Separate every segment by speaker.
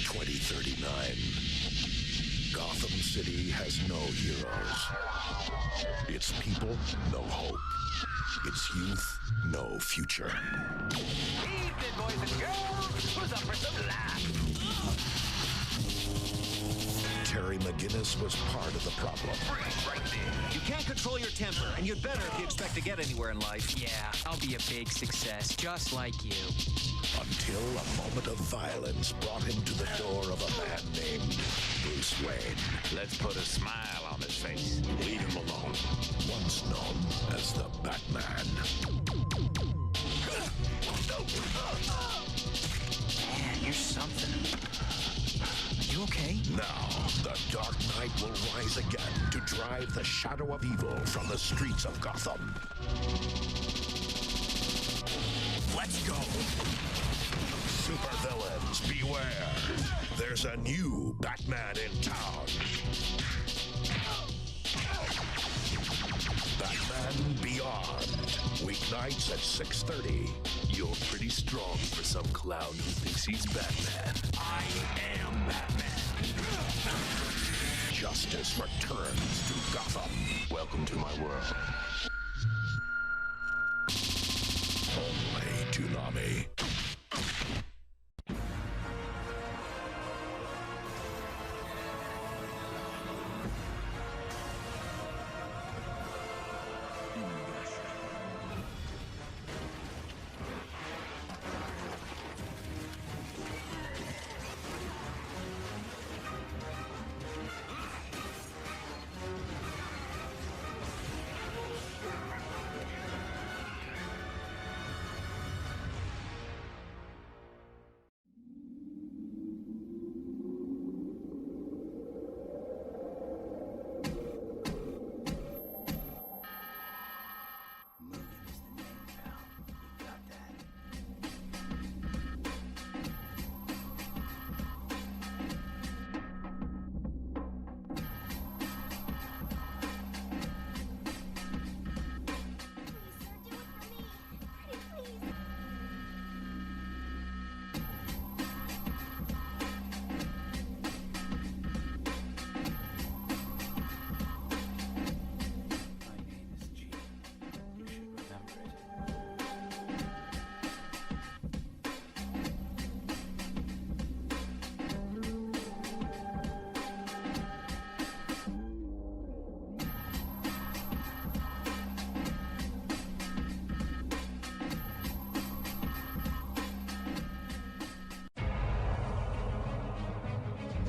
Speaker 1: 2039. Gotham City has no heroes. Its people, no hope. Its youth, no future.
Speaker 2: Evening, boys and girls. Who's up for some laughs?
Speaker 1: Terry McGinnis was part of the problem.
Speaker 2: Right there.
Speaker 3: You can't control your temper, and you'd better if you expect to get anywhere in life.
Speaker 4: Yeah, I'll be a big success, just like you.
Speaker 1: Until a moment of violence brought him to the door of a man named Bruce Wayne.
Speaker 2: Let's put a smile on his face.
Speaker 1: Leave him alone. Once known as the Batman.
Speaker 4: Man, you're something. Are you okay?
Speaker 1: Now, the Dark Knight will rise again to drive the shadow of evil from the streets of Gotham. Let's go! Supervillains, beware! There's a new Batman in town. Batman Beyond. Weeknights at 6:30.
Speaker 5: You're pretty strong for some clown who thinks he's Batman.
Speaker 1: I am Batman. Justice returns to Gotham.
Speaker 5: Welcome to my world.
Speaker 1: Only Toonami.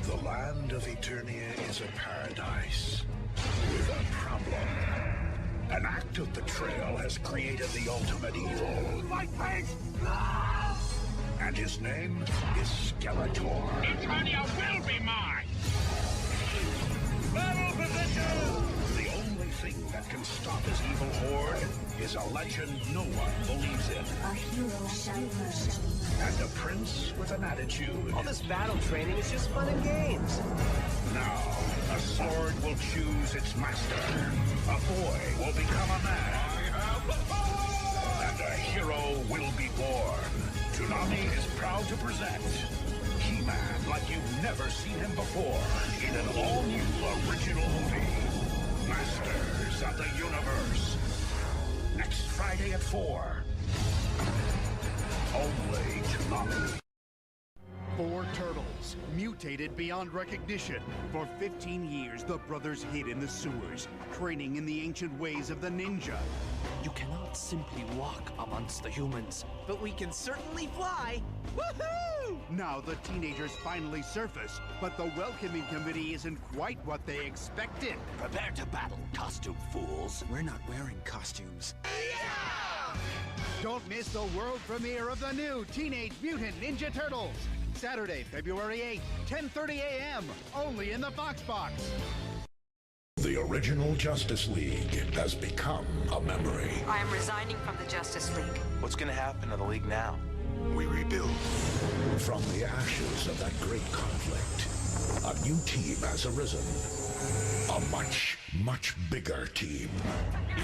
Speaker 1: The land of Eternia is a paradise with a problem. An act of betrayal has created the ultimate evil. My face! And his name is Skeletor.
Speaker 6: Eternia will be mine!
Speaker 1: Battle position! The only thing that can stop his evil horde is a legend no one believes in.
Speaker 7: A hero shall emerge.
Speaker 1: And a prince with an attitude.
Speaker 3: All this battle training is just fun and games.
Speaker 1: Now, a sword will choose its master. A boy will become a man. And a hero will be born. Toonami is proud to present He-Man like you've never seen him before in an all-new original movie. Masters of the Universe. Next Friday at 4. Only Toonami.
Speaker 8: 4 turtles, mutated beyond recognition. For 15 years, the brothers hid in the sewers, training in the ancient ways of the ninja.
Speaker 4: You cannot simply walk amongst the humans.
Speaker 3: But we can certainly fly. Woohoo!
Speaker 8: Now the teenagers finally surface, but the welcoming committee isn't quite what they expected.
Speaker 2: Prepare to battle, costume fools.
Speaker 3: We're not wearing costumes.
Speaker 8: Don't miss the world premiere of the new Teenage Mutant Ninja Turtles. Saturday, February 8th, 10:30 a.m. Only in the Fox Box.
Speaker 1: The original Justice League has become a memory.
Speaker 9: I am resigning from the Justice League.
Speaker 5: What's gonna happen to the League now?
Speaker 1: We rebuild. From the ashes of that great conflict, a new team has arisen. A much, much bigger team.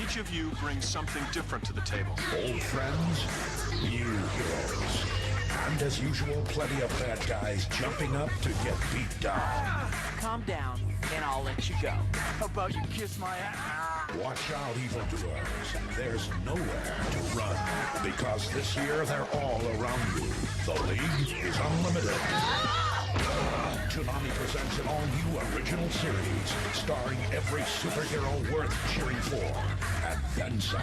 Speaker 10: Each of you brings something different to the table.
Speaker 1: Old friends, new heroes. And as usual, plenty of bad guys jumping up to get beat down.
Speaker 4: Calm down, and I'll let you go. How about you kiss my ass?
Speaker 1: Watch out, evildoers. There's nowhere to run, because this year they're all around you. The League is unlimited. Toonami presents an all-new original series, starring every superhero worth cheering for, and then some.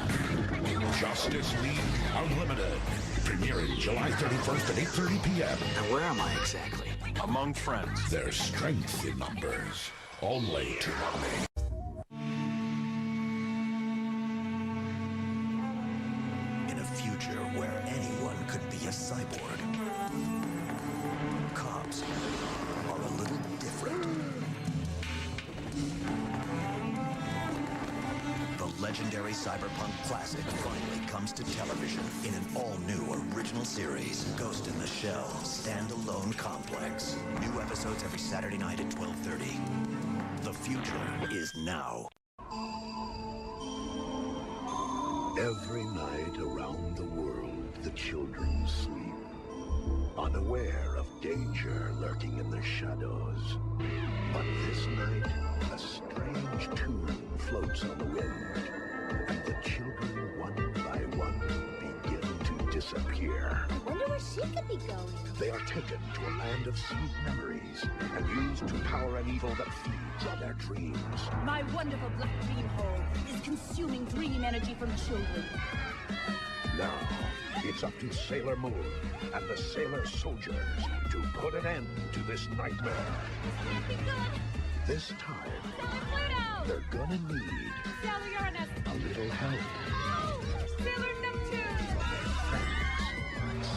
Speaker 1: Justice League Unlimited, premiering July 31st at 8:30 p.m.
Speaker 4: Now, where am I exactly?
Speaker 5: Among friends.
Speaker 1: There's strength in numbers. Only Toonami.
Speaker 10: In a future where anyone could be a cyborg, cops are a little different. The legendary cyberpunk classic finally comes to television in an all-new original series, Ghost in the Shell Standalone Complex. New episodes every Saturday night at 12:30. The future is now.
Speaker 1: Every night around the world, the children sleep, unaware of danger lurking in the shadows. But this night, a strange tune floats on the wind, and the children, one by one, begin to disappear.
Speaker 7: I wonder where she could be going.
Speaker 1: They are taken to a land of sweet memories and used to power an evil that feeds on their dreams.
Speaker 11: My wonderful black dream hole is consuming dream energy from children.
Speaker 1: Now, it's up to Sailor Moon and the Sailor Soldiers to put an end to this nightmare. This time, they're gonna need
Speaker 11: Sailor Uranus!
Speaker 1: a little help.
Speaker 11: Oh! Sailor Neptune!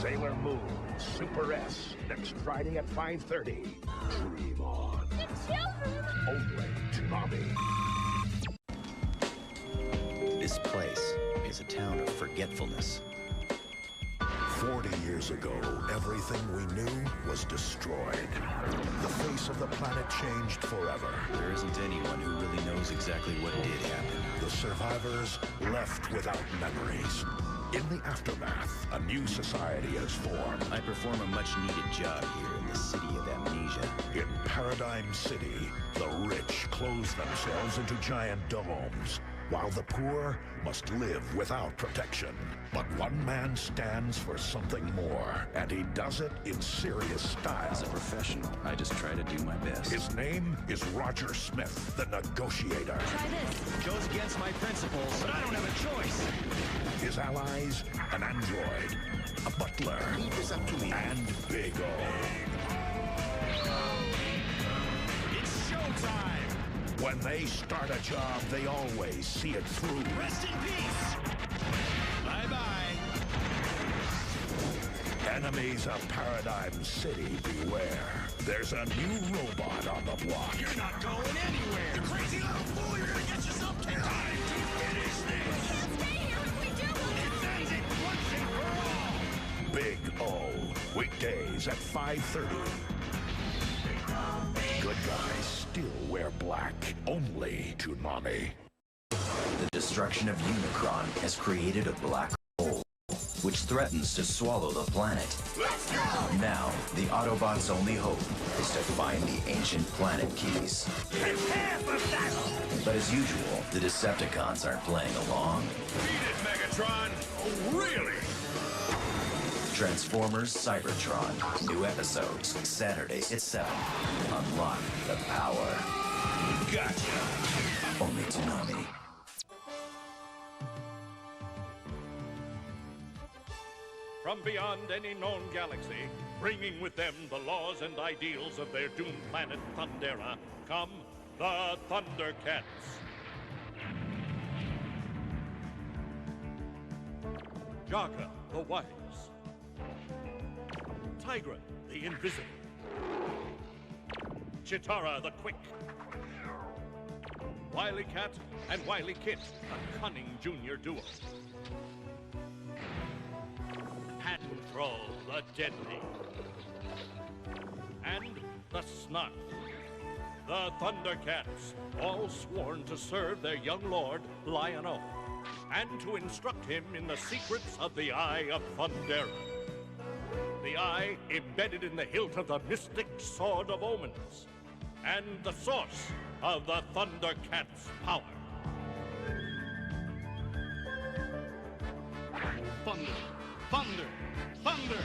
Speaker 1: Sailor Moon Super S, next Friday at 5:30. Dream on.
Speaker 11: The children!
Speaker 1: Only Toonami.
Speaker 10: This place is a town of forgetfulness. 40 years ago, everything we knew was destroyed. The face of the planet changed forever.
Speaker 3: There isn't anyone who really knows exactly what did happen.
Speaker 1: The survivors left without memories. In the aftermath, a new society is formed.
Speaker 3: I perform a much-needed job here in the city of amnesia.
Speaker 1: In Paradigm City, the rich close themselves into giant domes, while the poor must live without protection. But one man stands for something more, and he does it in serious style.
Speaker 3: As a professional, I just try to do my best.
Speaker 1: His name is Roger Smith, the Negotiator.
Speaker 11: Try this.
Speaker 3: Goes against my principles, but I don't have a choice.
Speaker 1: His allies, an android, a butler,
Speaker 10: Leave this up to me.
Speaker 1: and Big O.
Speaker 3: It's showtime!
Speaker 1: When they start a job, they always see it through.
Speaker 3: Rest in peace! Bye-bye!
Speaker 1: Enemies of Paradigm City, beware. There's a new robot on the block.
Speaker 3: You're not going anywhere! You crazy little fool! You're gonna get yourself killed! Time to finish this!
Speaker 11: Stay here if we do!
Speaker 3: It ends it once and for all!
Speaker 1: Big O, weekdays at 5:30. Good guys still wear black. Only Toonami.
Speaker 10: The destruction of Unicron has created a black hole, which threatens to swallow the planet.
Speaker 3: Let's go!
Speaker 10: Now, the Autobots' only hope is to find the ancient planet keys.
Speaker 3: Prepare for battle!
Speaker 10: But as usual, the Decepticons aren't playing along.
Speaker 3: Beat it, Megatron! Oh, really?
Speaker 10: Transformers Cybertron. New episodes, Saturdays at 7. Unlock the power.
Speaker 3: Gotcha!
Speaker 10: Only Toonami.
Speaker 6: From beyond any known galaxy, bringing with them the laws and ideals of their doomed planet Thundera, come the Thundercats. Jaga, the wise. Tigra, the invisible. Chitara, the quick. Wily Cat and Wily Kit, a cunning junior duo. Patrol, the deadly. And the Snarf. The Thundercats, all sworn to serve their young lord, Lion-O, and to instruct him in the secrets of the Eye of Thundera. the eye embedded in the hilt of the mystic Sword of Omens, and the source of the Thundercats' power.
Speaker 8: Thunder, thunder, thunder,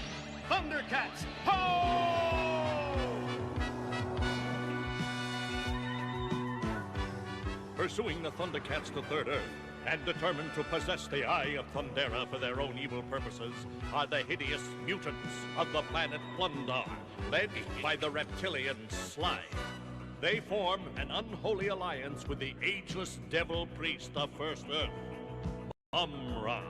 Speaker 8: Thundercats! Ho!
Speaker 6: Pursuing the Thundercats to Third Earth, and determined to possess the Eye of Thundera for their own evil purposes, are the hideous mutants of the planet Plundar, led by the reptilian Sly. They form an unholy alliance with the ageless devil priest of First Earth, Umra.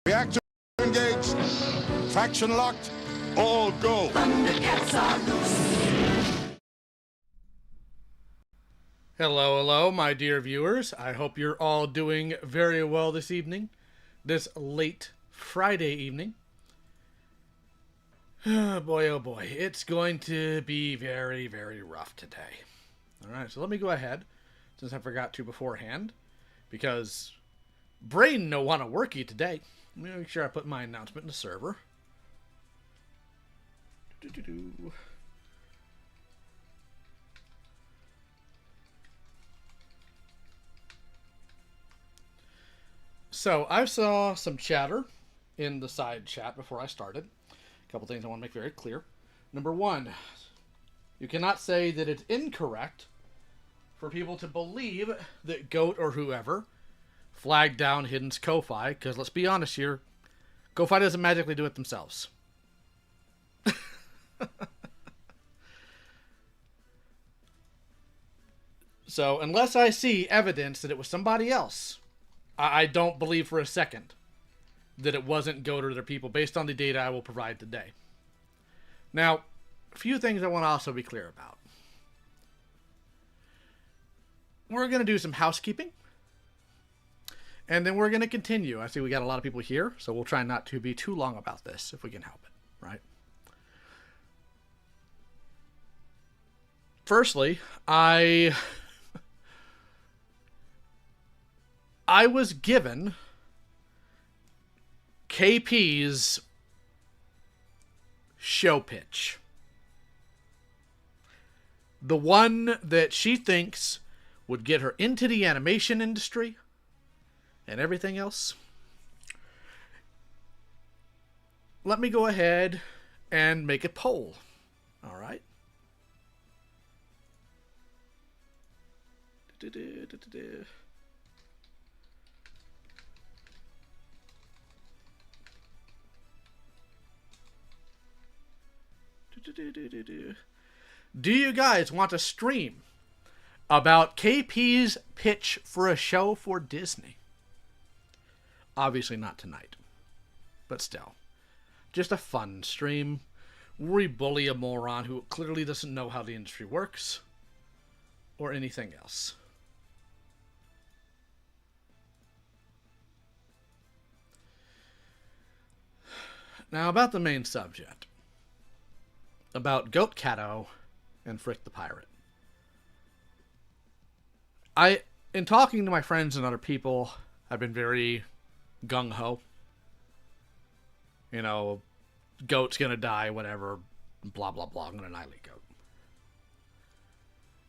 Speaker 3: Reactor engaged. Faction locked. All go.
Speaker 12: Hello, hello, my dear viewers. I hope you're all doing very well this evening, this late Friday evening. Oh boy, it's going to be very, very rough today. Alright, so let me go ahead, since I forgot to beforehand, because brain no wanna worky today. Let me make sure I put my announcement in the server. So, I saw some chatter in the side chat before I started. A couple things I want to make very clear. Number one, you cannot say that it's incorrect for people to believe that GOAT or whoever flagged down Hidden's Ko-Fi, because let's be honest here, Ko-Fi doesn't magically do it themselves. So, unless I see evidence that it was somebody else, I don't believe for a second that it wasn't GOAT or their people, based on the data I will provide today. Now, a few things I want to also be clear about. We're going to do some housekeeping. And then we're going to continue. I see we got a lot of people here, so we'll try not to be too long about this, if we can help it, right? Firstly, I was given KP's show pitch. The one that she thinks would get her into the animation industry and everything else. Let me go ahead and make a poll. All right. Do you guys want to stream about KP's pitch for a show for Disney? Obviously not tonight, but still. Just a fun stream where we bully a moron who clearly doesn't know how the industry works or anything else. Now about the main subject. About Goat Cato and Frick the Pirate. In talking to my friends and other people, I've been very gung-ho. You know, Goat's gonna die, whatever, blah, blah, blah, I'm gonna annihilate Goat.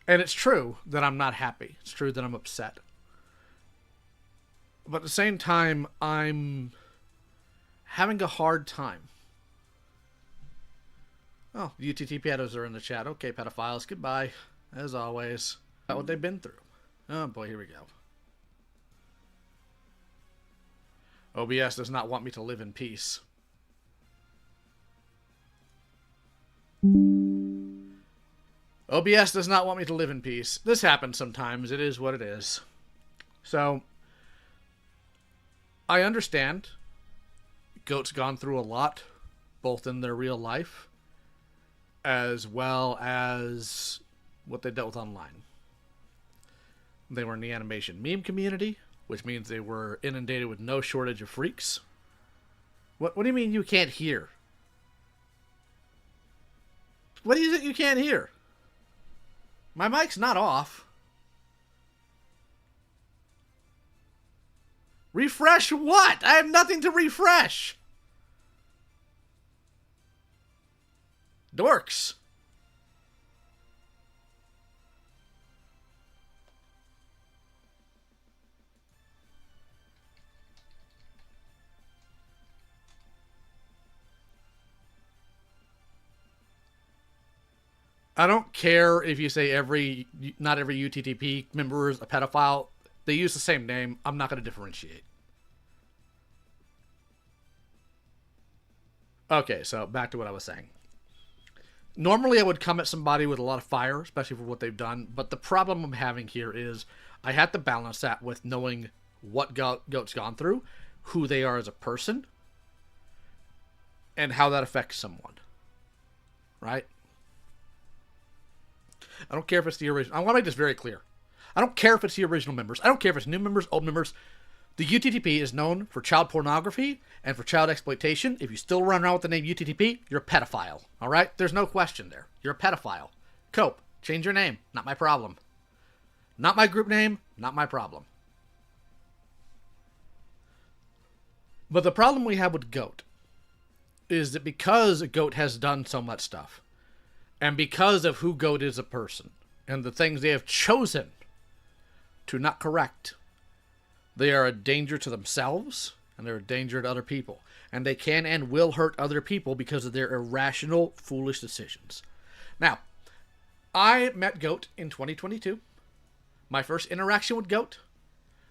Speaker 12: And it's true that I'm not happy. It's true that I'm upset. But at the same time, I'm having a hard time. Oh, UTT pedos are in the chat. Okay, pedophiles, goodbye. As always. About what they've been through. Oh boy, here we go. OBS does not want me to live in peace. OBS does not want me to live in peace. This happens sometimes. It is what it is. So, I understand. Goat's gone through a lot, both in their real life, as well as what they dealt with online. They were in the animation meme community, which means they were inundated with no shortage of freaks. What do you mean you can't hear? What is it you can't hear? My mic's not off. Refresh what? I have nothing to refresh. Dorks. I don't care if you say not every UTTP member is a pedophile. They use the same name. I'm not going to differentiate. Okay, so back to what I was saying. Normally I would come at somebody with a lot of fire, especially for what they've done. But the problem I'm having here is I have to balance that with knowing what Goat's gone through, who they are as a person, and how that affects someone. Right? I don't care if it's the original. I want to make this very clear. I don't care if it's the original members. I don't care if it's new members, old members. The UTTP is known for child pornography and for child exploitation. If you still run around with the name UTTP, you're a pedophile. All right? There's no question there. You're a pedophile. Cope. Change your name. Not my problem. Not my group name. Not my problem. But the problem we have with Goat is that because Goat has done so much stuff, and because of who Goat is a person, and the things they have chosen to not correct, they are a danger to themselves, and they're a danger to other people. And they can and will hurt other people because of their irrational, foolish decisions. Now, I met Goat in 2022. My first interaction with Goat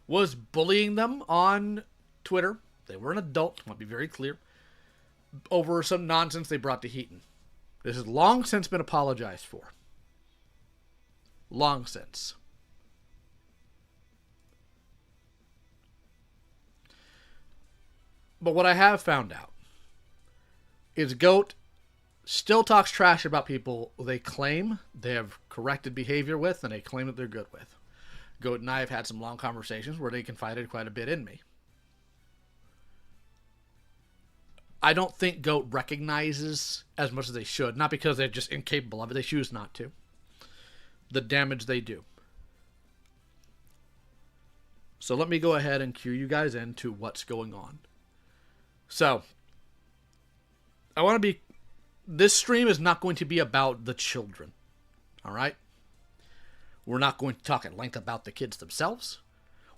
Speaker 12: was bullying them on Twitter. They were an adult, I want to be very clear, over some nonsense they brought to Heaton. This has long since been apologized for. Long since. But what I have found out is Goat still talks trash about people they claim they have corrected behavior with and they claim that they're good with. Goat and I have had some long conversations where they confided quite a bit in me. I don't think Goat recognizes as much as they should, not because they're just incapable of it, they choose not to, the damage they do. So let me go ahead and cue you guys into what's going on. So, I want to be... This stream is not going to be about the children. Alright? We're not going to talk at length about the kids themselves.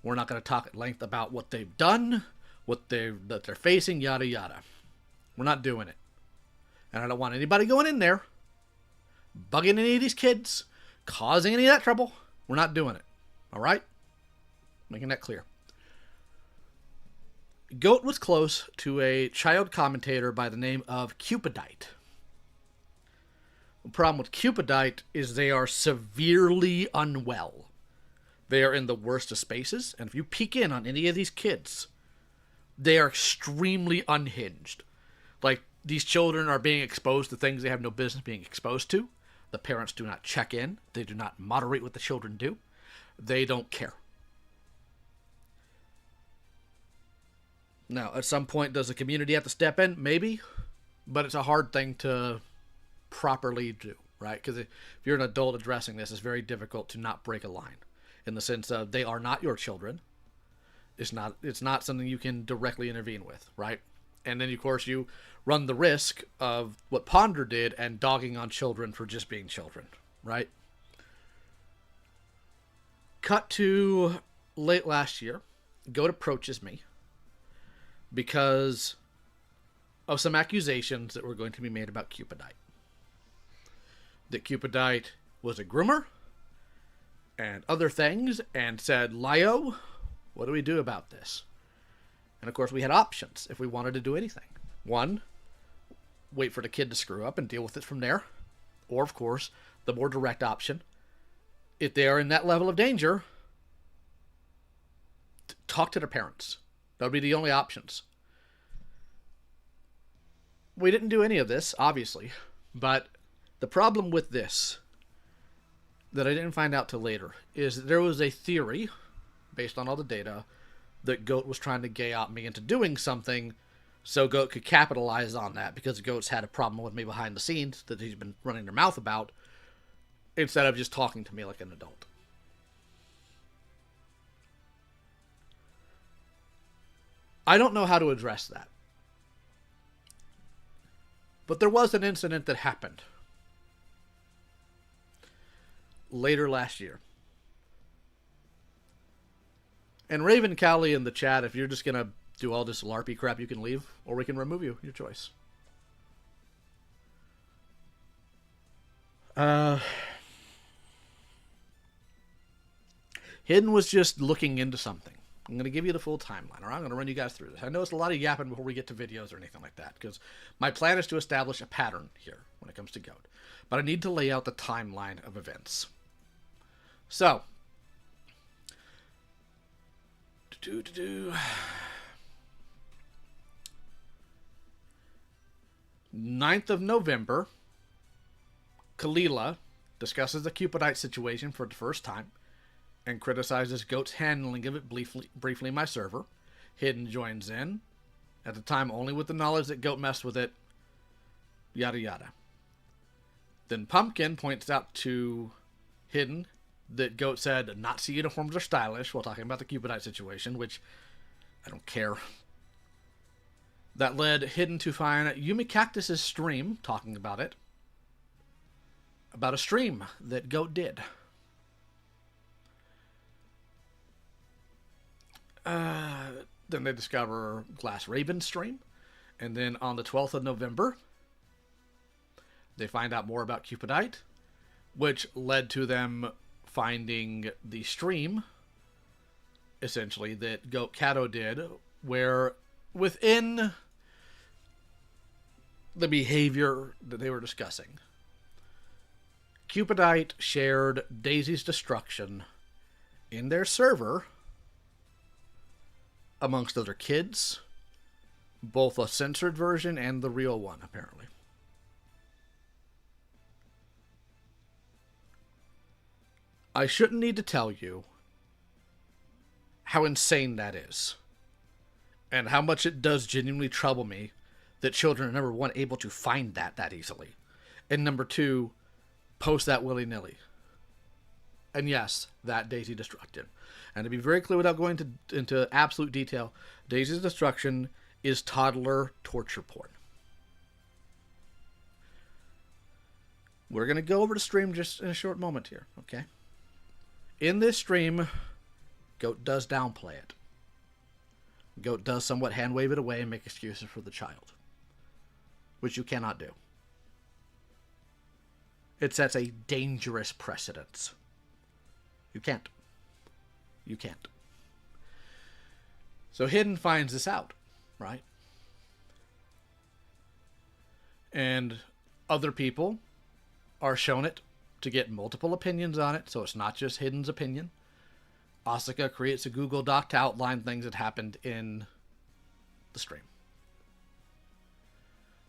Speaker 12: We're not going to talk at length about what they've done, that they're facing, yada yada. We're not doing it. And I don't want anybody going in there, bugging any of these kids, causing any of that trouble. We're not doing it. Alright? Making that clear. Goat was close to a child commentator by the name of Cupidite. The problem with Cupidite is they are severely unwell. They are in the worst of spaces, and if you peek in on any of these kids, they are extremely unhinged. Like, these children are being exposed to things they have no business being exposed to. The parents do not check in. They do not moderate what the children do. They don't care. Now, at some point, does the community have to step in? Maybe. But it's a hard thing to properly do, right? Because if you're an adult addressing this, it's very difficult to not break a line. In the sense of, they are not your children. It's not something you can directly intervene with, right? And then, of course, you run the risk of what Ponder did and dogging on children for just being children, right? Cut to late last year. Goat approaches me because of some accusations that were going to be made about Cupidite. That Cupidite was a groomer and other things, and said, Lio, what do we do about this? And of course we had options if we wanted to do anything. One, wait for the kid to screw up and deal with it from there. Or, of course, the more direct option, if they are in that level of danger, talk to their parents. That would be the only options. We didn't do any of this, obviously. But the problem with this, that I didn't find out till later, is that there was a theory, based on all the data, that Goat was trying to gay out me into doing something So Goat could capitalize on that because Goat's had a problem with me behind the scenes that he's been running their mouth about instead of just talking to me like an adult. I don't know how to address that. But there was an incident that happened later last year. And Raven Cowley in the chat, if you're just going to do all this LARPy crap, you can leave, or we can remove you. Your choice. Hidden was just looking into something. I'm going to give you the full timeline, or I'm going to run you guys through this. I know it's a lot of yapping before we get to videos or anything like that, because my plan is to establish a pattern here when it comes to Goat. But I need to lay out the timeline of events. So, 9th of November, Kalila discusses the Cupidite situation for the first time and criticizes Goat's handling of it briefly in my server. Hidden joins in, at the time only with the knowledge that Goat messed with it, yada yada. Then Pumpkin points out to Hidden that Goat said Nazi uniforms are stylish while talking about the Cupidite situation, which I don't care. That led Hidden to find Yumi Cactus's stream talking about it. About a stream that Goat did. Then they discover Glass Raven's stream. And then on the 12th of November, they find out more about Cupidite, which led to them finding the stream, essentially, that Goat Kato did, where within the behavior that they were discussing, Cupidite shared Daisy's destruction in their server amongst other kids, both a censored version and the real one, apparently. I shouldn't need to tell you how insane that is, and how much it does genuinely trouble me that children are, number one, able to find that easily, and number two, post that willy-nilly. And yes, that Daisy destructed. And to be very clear without going into absolute detail, Daisy's destruction is toddler torture porn. We're going to go over the stream just in a short moment here, okay? In this stream, Goat does downplay it. Goat does somewhat hand wave it away and make excuses for the child, which you cannot do. It sets a dangerous precedence. You can't. You can't. So Hidden finds this out, right? And other people are shown it to get multiple opinions on it, so it's not just Hidden's opinion. Asuka creates a Google Doc to outline things that happened in the stream.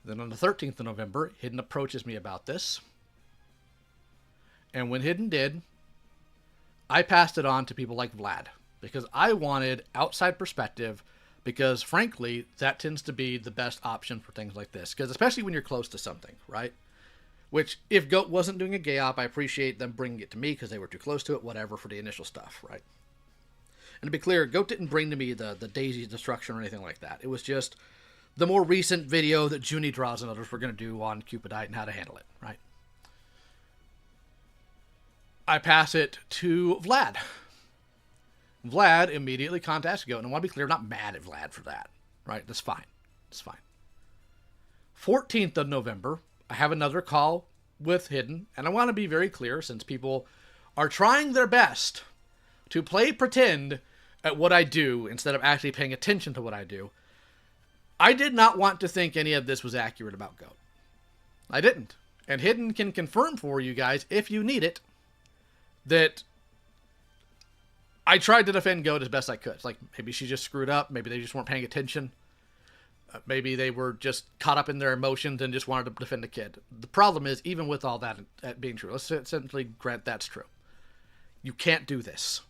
Speaker 12: Then on the 13th of November, Hidden approaches me about this. And when Hidden did, I passed it on to people like Vlad, because I wanted outside perspective, because frankly, that tends to be the best option for things like this, because especially when you're close to something, right? Which, if Goat wasn't doing a gay op, I appreciate them bringing it to me because they were too close to it, whatever, for the initial stuff, right? And to be clear, Goat didn't bring to me the Daisy destruction or anything like that. It was just the more recent video that Junie Draws and others were going to do on Cupidite and how to handle it, right? I pass it to Vlad. Vlad immediately contacts Goat, and I want to be clear, I'm not mad at Vlad for that, right? That's fine. It's fine. 14th of November, I have another call with Hidden, and I want to be very clear, since people are trying their best to play pretend at what I do instead of actually paying attention to what I do. I did not want to think any of this was accurate about Goat. I didn't. And Hidden can confirm for you guys, if you need it, that I tried to defend Goat as best I could. It's like, maybe she just screwed up. Maybe they just weren't paying attention. Maybe they were just caught up in their emotions and just wanted to defend the kid. The problem is, even with all that being true, let's simply grant that's true. You can't do this.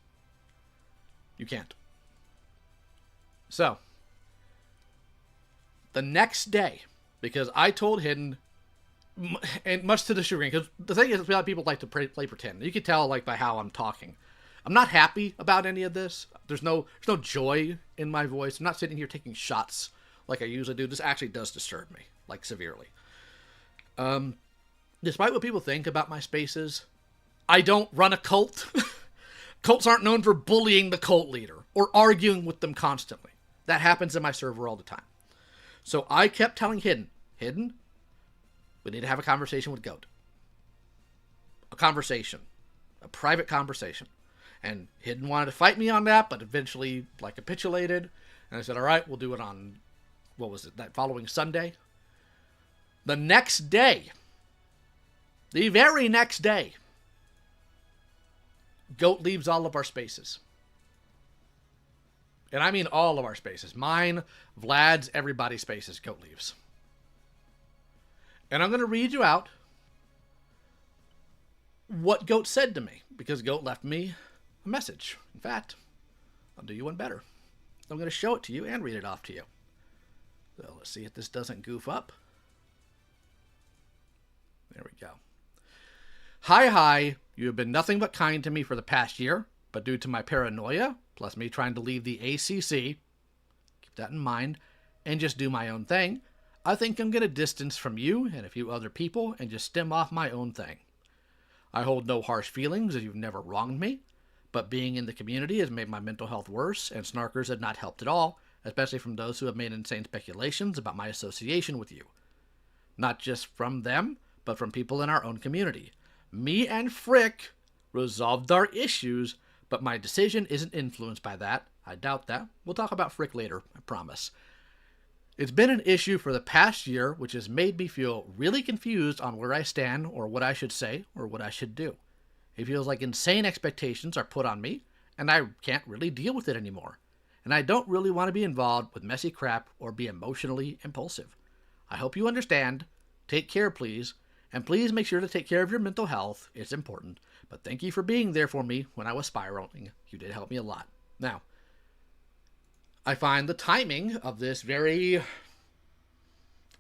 Speaker 12: You can't. So, The next day, because I told Hidden, and much to the chagrin, because the thing is, a lot of people like to play pretend. You can tell, like, by how I'm talking. I'm not happy about any of this. There's no joy in my voice. I'm not sitting here taking shots like I usually do. This actually does disturb me, like, severely. Despite what people think about my spaces, I don't run a cult. Cults aren't known for bullying the cult leader or arguing with them constantly. That happens in my server all the time. So I kept telling Hidden, we need to have a conversation with Goat. A conversation. A private conversation. And Hidden wanted to fight me on that, but eventually, like, capitulated. And I said, all right, we'll do it on, what was it, that following Sunday? The next day, the very next day, Goat leaves all of our spaces. And I mean all of our spaces. Mine, Vlad's, everybody's spaces, Goat leaves. And I'm going to read you out what Goat said to me, because Goat left me a message. In fact, I'll do you one better. I'm going to show it to you and read it off to you. So let's see if this doesn't goof up. There we go. Hi, you have been nothing but kind to me for the past year, but due to my paranoia, plus me trying to leave the ACC, keep that in mind, and just do my own thing, I think I'm going to distance from you and a few other people and just stem off my own thing. I hold no harsh feelings as you've never wronged me, but being in the community has made my mental health worse, and snarkers have not helped at all, especially from those who have made insane speculations about my association with you. Not just from them, but from people in our own community. Me and Frick resolved our issues, but my decision isn't influenced by that. I doubt that. We'll talk about Frick later, I promise. It's been an issue for the past year, which has made me feel really confused on where I stand, or what I should say, or what I should do. It feels like insane expectations are put on me, and I can't really deal with it anymore. And I don't really want to be involved with messy crap or be emotionally impulsive. I hope you understand. Take care, please. And please make sure to take care of your mental health. It's important. But thank you for being there for me when I was spiraling. You did help me a lot. Now, I find the timing of this very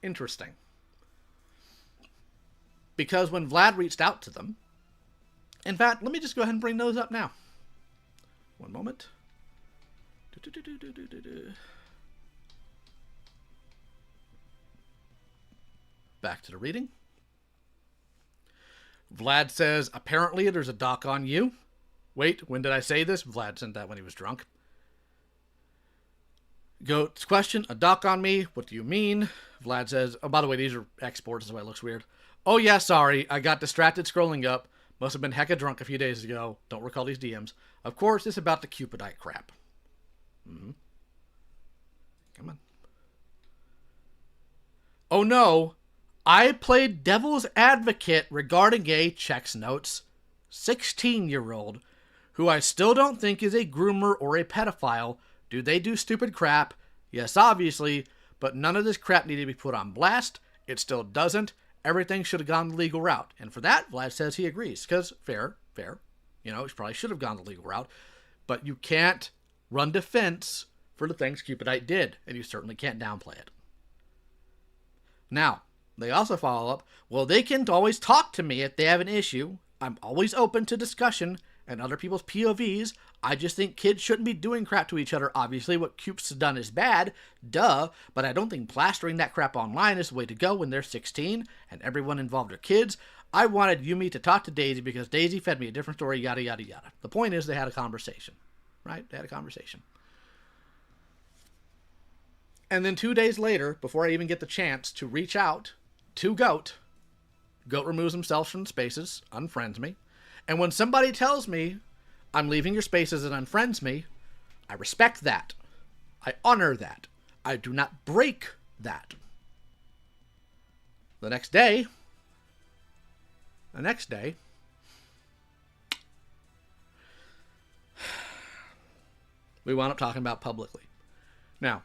Speaker 12: interesting. Because when Vlad reached out to them, in fact, let me just go ahead and bring those up now. One moment. Back to the reading. Vlad says, apparently there's a doc on you. Wait, when did I say this? Vlad sent that when he was drunk. Goat's question, a doc on me? What do you mean? Vlad says, oh, by the way, these are exports, that's why it looks weird. Oh yeah, sorry, I got distracted scrolling up. Must have been hecka drunk a few days ago. Don't recall these DMs. Of course, it's about the Cupidite crap. Come on. Oh no, I played devil's advocate regarding a, checks notes, 16-year-old, who I still don't think is a groomer or a pedophile. Do they do stupid crap? Yes, obviously, but none of this crap needed to be put on blast. It still doesn't. Everything should have gone the legal route. And for that, Vlad says he agrees. Because, fair. You know, he probably should have gone the legal route. But you can't run defense for the things Cupidite did. And you certainly can't downplay it. Now, they also follow up, well, they can always talk to me if they have an issue. I'm always open to discussion and other people's POVs. I just think kids shouldn't be doing crap to each other. Obviously, what Cup's done is bad, duh, but I don't think plastering that crap online is the way to go when they're 16 and everyone involved are kids. I wanted Yumi to talk to Daisy because Daisy fed me a different story, yada, yada, yada. The point is they had a conversation, right? They had a conversation. And then 2 days later, before I even get the chance to reach out to Goat, Goat removes himself from the spaces, unfriends me. And when somebody tells me, I'm leaving your spaces and unfriends me, I respect that. I honor that. I do not break that. The next day, we wound up talking about publicly. Now,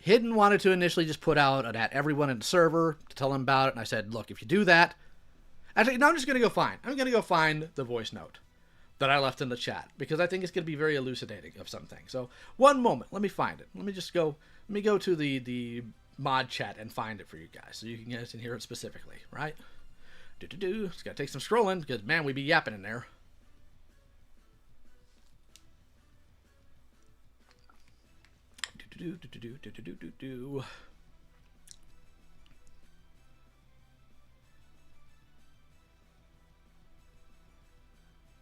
Speaker 12: Hidden wanted to initially just put out an at everyone in the server to tell them about it, and I said, look, if you do that, actually, no, I'm just going to go find. I'm going to go find the voice note that I left in the chat, because I think it's going to be very elucidating of something. So, one moment. Let me find it. Let me just go Let me go to the mod chat and find it for you guys so you guys can hear it specifically, right? Just gotta take some scrolling because, man, we be yapping in there.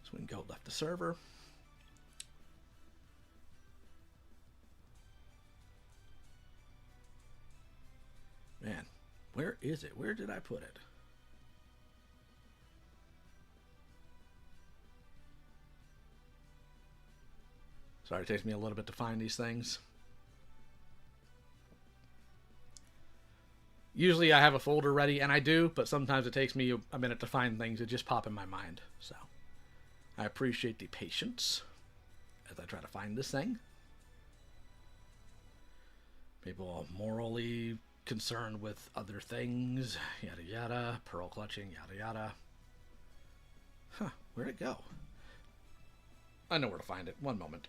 Speaker 12: So when Goat left the server. Man, where is it? Where did I put it? Sorry, it takes me a little bit to find these things. Usually I have a folder ready, and I do, but sometimes it takes me a minute to find things that just pop in my mind. So I appreciate the patience as I try to find this thing. People are morally concerned with other things, yada yada, pearl clutching, yada yada. Huh, where'd it go? I know where to find it. One moment.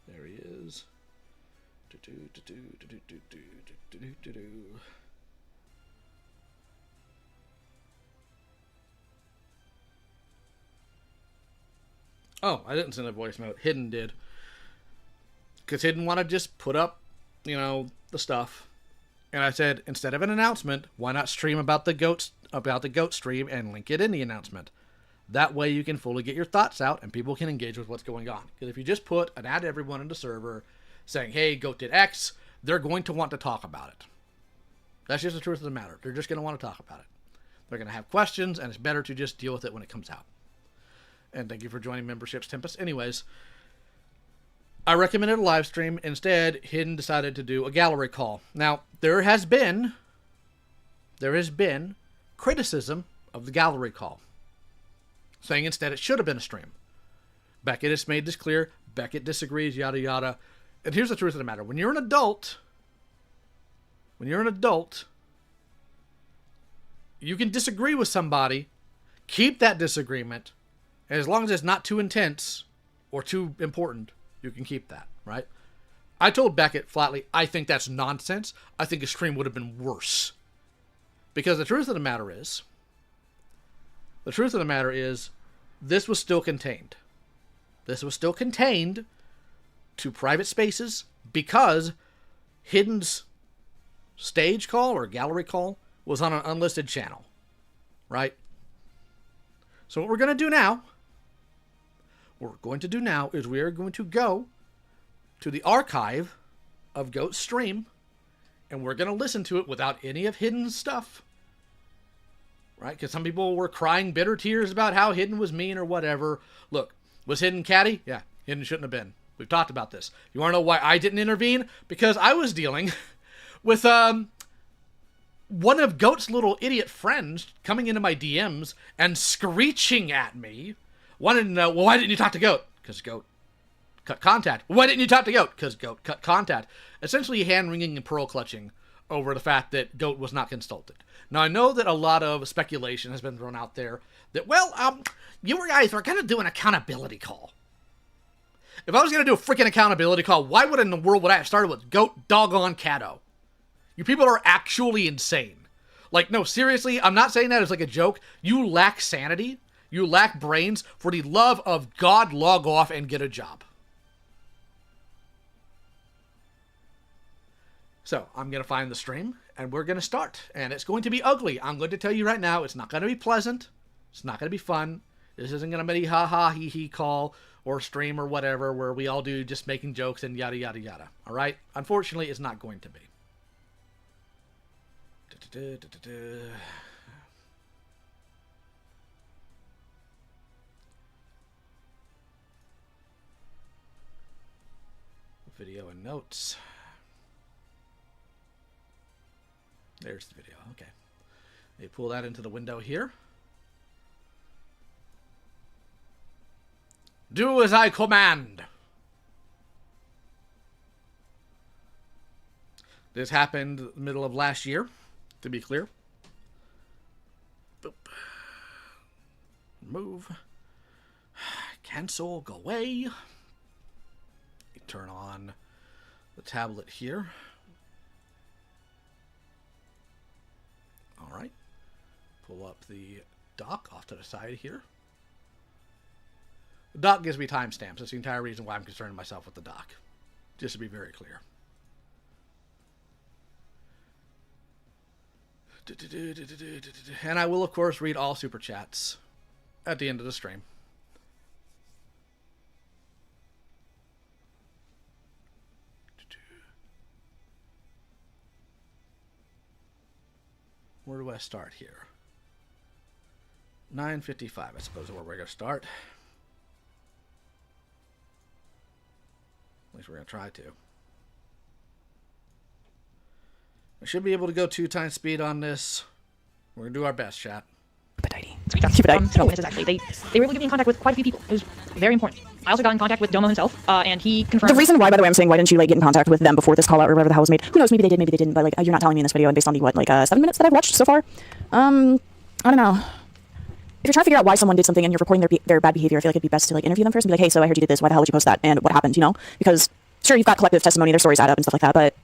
Speaker 12: There he is. Oh, I didn't send a voice note. Hidden did. Because Hidden wanted to just put up, you know, the stuff. And I said, instead of an announcement, why not stream about the goat stream and link it in the announcement? That way you can fully get your thoughts out and people can engage with what's going on. Because if you just put an add everyone in the server saying, hey, Goat did X, they're going to want to talk about it. That's just the truth of the matter. They're just going to want to talk about it. They're going to have questions, and it's better to just deal with it when it comes out. And thank you for joining Memberships, Tempest. Anyways, I recommended a live stream. Instead, Hidden decided to do a gallery call. Now, there has been criticism of the gallery call, saying instead it should have been a stream. Beckett has made this clear. Beckett disagrees, yada yada. And here's the truth of the matter. When you're an adult, you can disagree with somebody, keep that disagreement, and as long as it's not too intense or too important, you can keep that, right? I told Beckett flatly, I think that's nonsense. I think a stream would have been worse. Because the truth of the matter is, this was still contained. This was still contained to private spaces because Hidden's stage call or gallery call was on an unlisted channel, right? So what we're going to do now is we are going to go to the archive of Goat's stream, and we're going to listen to it without any of Hidden's stuff, right? Because some people were crying bitter tears about how Hidden was mean or whatever. Look, was Hidden catty? Yeah, Hidden shouldn't have been. We've talked about this. You want to know why I didn't intervene? Because I was dealing with one of Goat's little idiot friends coming into my DMs and screeching at me, wanted to know, well, why didn't you talk to Goat? Because Goat cut contact. Why didn't you talk to Goat? Because Goat cut contact. Essentially hand-wringing and pearl-clutching over the fact that Goat was not consulted. Now, I know that a lot of speculation has been thrown out there that, well, you guys were going to do an accountability call. If I was going to do a freaking accountability call, why would in the world would I have started with Goat doggone Cato? You people are actually insane. Like, no, seriously, I'm not saying that as like a joke. You lack sanity. You lack brains. For the love of God, log off and get a job. So, I'm going to find the stream, and we're going to start. And it's going to be ugly. I'm going to tell you right now, it's not going to be pleasant. It's not going to be fun. This isn't going to be ha-ha, hee-hee call or stream or whatever where we all do just making jokes and yada, yada, yada. All right? Unfortunately, it's not going to be. Video and notes. There's the video. Okay. They pull that into the window here. Do as I command. This happened in the middle of last year, to be clear. Boop. Move. Cancel. Go away. Turn on the tablet here. Alright. Pull up the dock off to the side here. The dock gives me timestamps. That's the entire reason why I'm concerning myself with the dock. Just to be very clear. And I will, of course, read all super chats at the end of the stream. Where do I start here? 9:55, I suppose, is where we're going to start. At least we're going to try to. I should be able to go 2 times speed on this. We're going to do our best, chat.
Speaker 13: No witnesses, actually. They were able to get me in contact with quite a few people. It was very important. I also got in contact with Domo himself, and he confirmed...
Speaker 14: The reason why, by the way, I'm saying why didn't you, like, get in contact with them before this call out or whatever the hell was made? Who knows, maybe they did, maybe they didn't, but, like, you're not telling me in this video, and based on the, what, like, 7 minutes that I've watched so far? I don't know. If you're trying to figure out why someone did something and you're reporting their bad behavior, I feel like it'd be best to, like, interview them first and be like, hey, so I heard you did this, why the hell would you post that, and what happened, you know? Because, sure, you've got collective testimony, their stories add up and stuff like that, but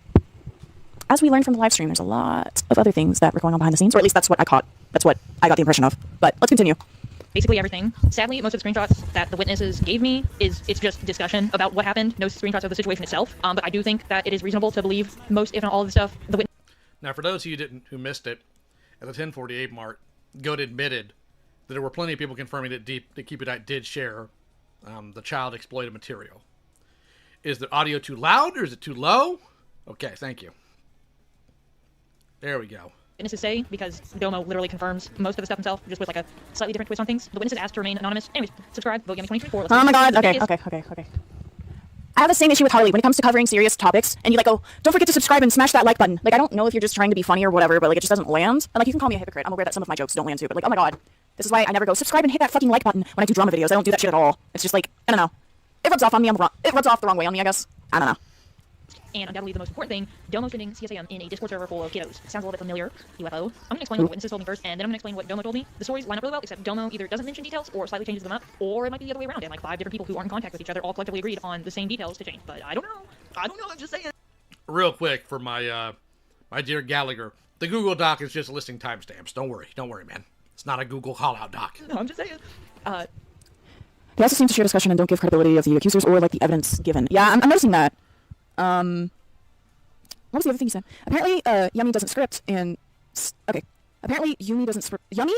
Speaker 14: as we learned from the live stream, there's a lot of other things that were going on behind the scenes, or at least that's what I caught. That's what I got the impression of. But let's continue.
Speaker 13: Basically everything. Sadly, most of the screenshots that the witnesses gave me it's just discussion about what happened, no screenshots of the situation itself. But I do think that it is reasonable to believe most, if not all of the stuff, the witness...
Speaker 12: Now, for those of you who missed it, at the 1048 mark, Goat admitted that there were plenty of people confirming that Keep It Tight did share the child exploited material. Is the audio too loud or is it too low? Okay, thank you. There we go.
Speaker 13: Witnesses say, because Domo literally confirms most of the stuff himself, just with like a slightly different twist on things. The witnesses asked to remain anonymous. Anyways, subscribe, vote Yummy 2024.
Speaker 14: Oh my god, okay. I have the same issue with Harley when it comes to covering serious topics, and you like go, don't forget to subscribe and smash that like button. Like, I don't know if you're just trying to be funny or whatever, but like it just doesn't land. And like, you can call me a hypocrite. I'm aware that some of my jokes don't land too, but like, oh my god. This is why I never go, subscribe and hit that fucking like button when I do drama videos. I don't do that shit at all. It's just like, I don't know. It rubs off on me it rubs off the wrong way on me, I guess. I don't know.
Speaker 13: And undoubtedly the most important thing, Domo sending CSAM in a Discord server full of kiddos. Sounds a little bit familiar. UFO. I'm going to explain what the witnesses told me first, and then I'm going to explain what Domo told me. The stories line up really well, except Domo either doesn't mention details or slightly changes them up, or it might be the other way around, and like 5 different people who aren't in contact with each other all collectively agreed on the same details to change. But I don't know, I'm just saying.
Speaker 12: Real quick for my my dear Gallagher, the Google Doc is just listing timestamps. Don't worry, man. It's not a Google call-out doc.
Speaker 13: No, I'm just saying.
Speaker 14: He also seems to share discussion and don't give credibility of the accusers or like the evidence given. Yeah, I'm noticing that. What was the other thing he said? Apparently, Yummy doesn't script and... Okay. Apparently, Yumi doesn't script... Yummy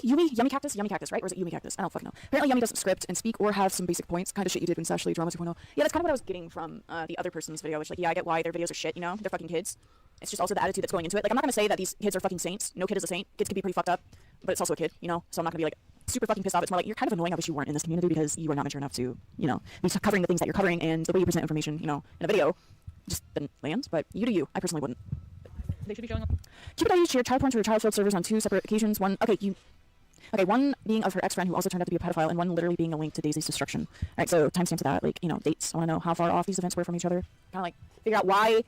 Speaker 14: Cactus, right? Or is it Yumi Cactus? I don't fucking know. Apparently, Yummy doesn't script and speak or have some basic points. Kind of shit you did in Sash Lee Drama 2.0. Yeah, that's kind of what I was getting from the other person's video, which, like, yeah, I get why their videos are shit, you know? They're fucking kids. It's just also the attitude that's going into it. Like, I'm not gonna say that these kids are fucking saints. No kid is a saint. Kids can be pretty fucked up. But it's also a kid, you know? So I'm not gonna be, like, super fucking pissed off. It's more like, you're kind of annoying. I wish you weren't in this community because you are not mature enough to, you know, be covering the things that you're covering, and the way you present information, you know, in a video just didn't land. But you do you. I personally wouldn't.
Speaker 13: They should be showing up.
Speaker 14: Keep It Tight shared child porn to her child field servers on 2 separate occasions. One being of her ex-friend who also turned out to be a pedophile, and one literally being a link to Daisy's destruction. Alright, so timestamps of that, like, you know, dates. I want to know how far off these events were from each other. Kind of like figure out why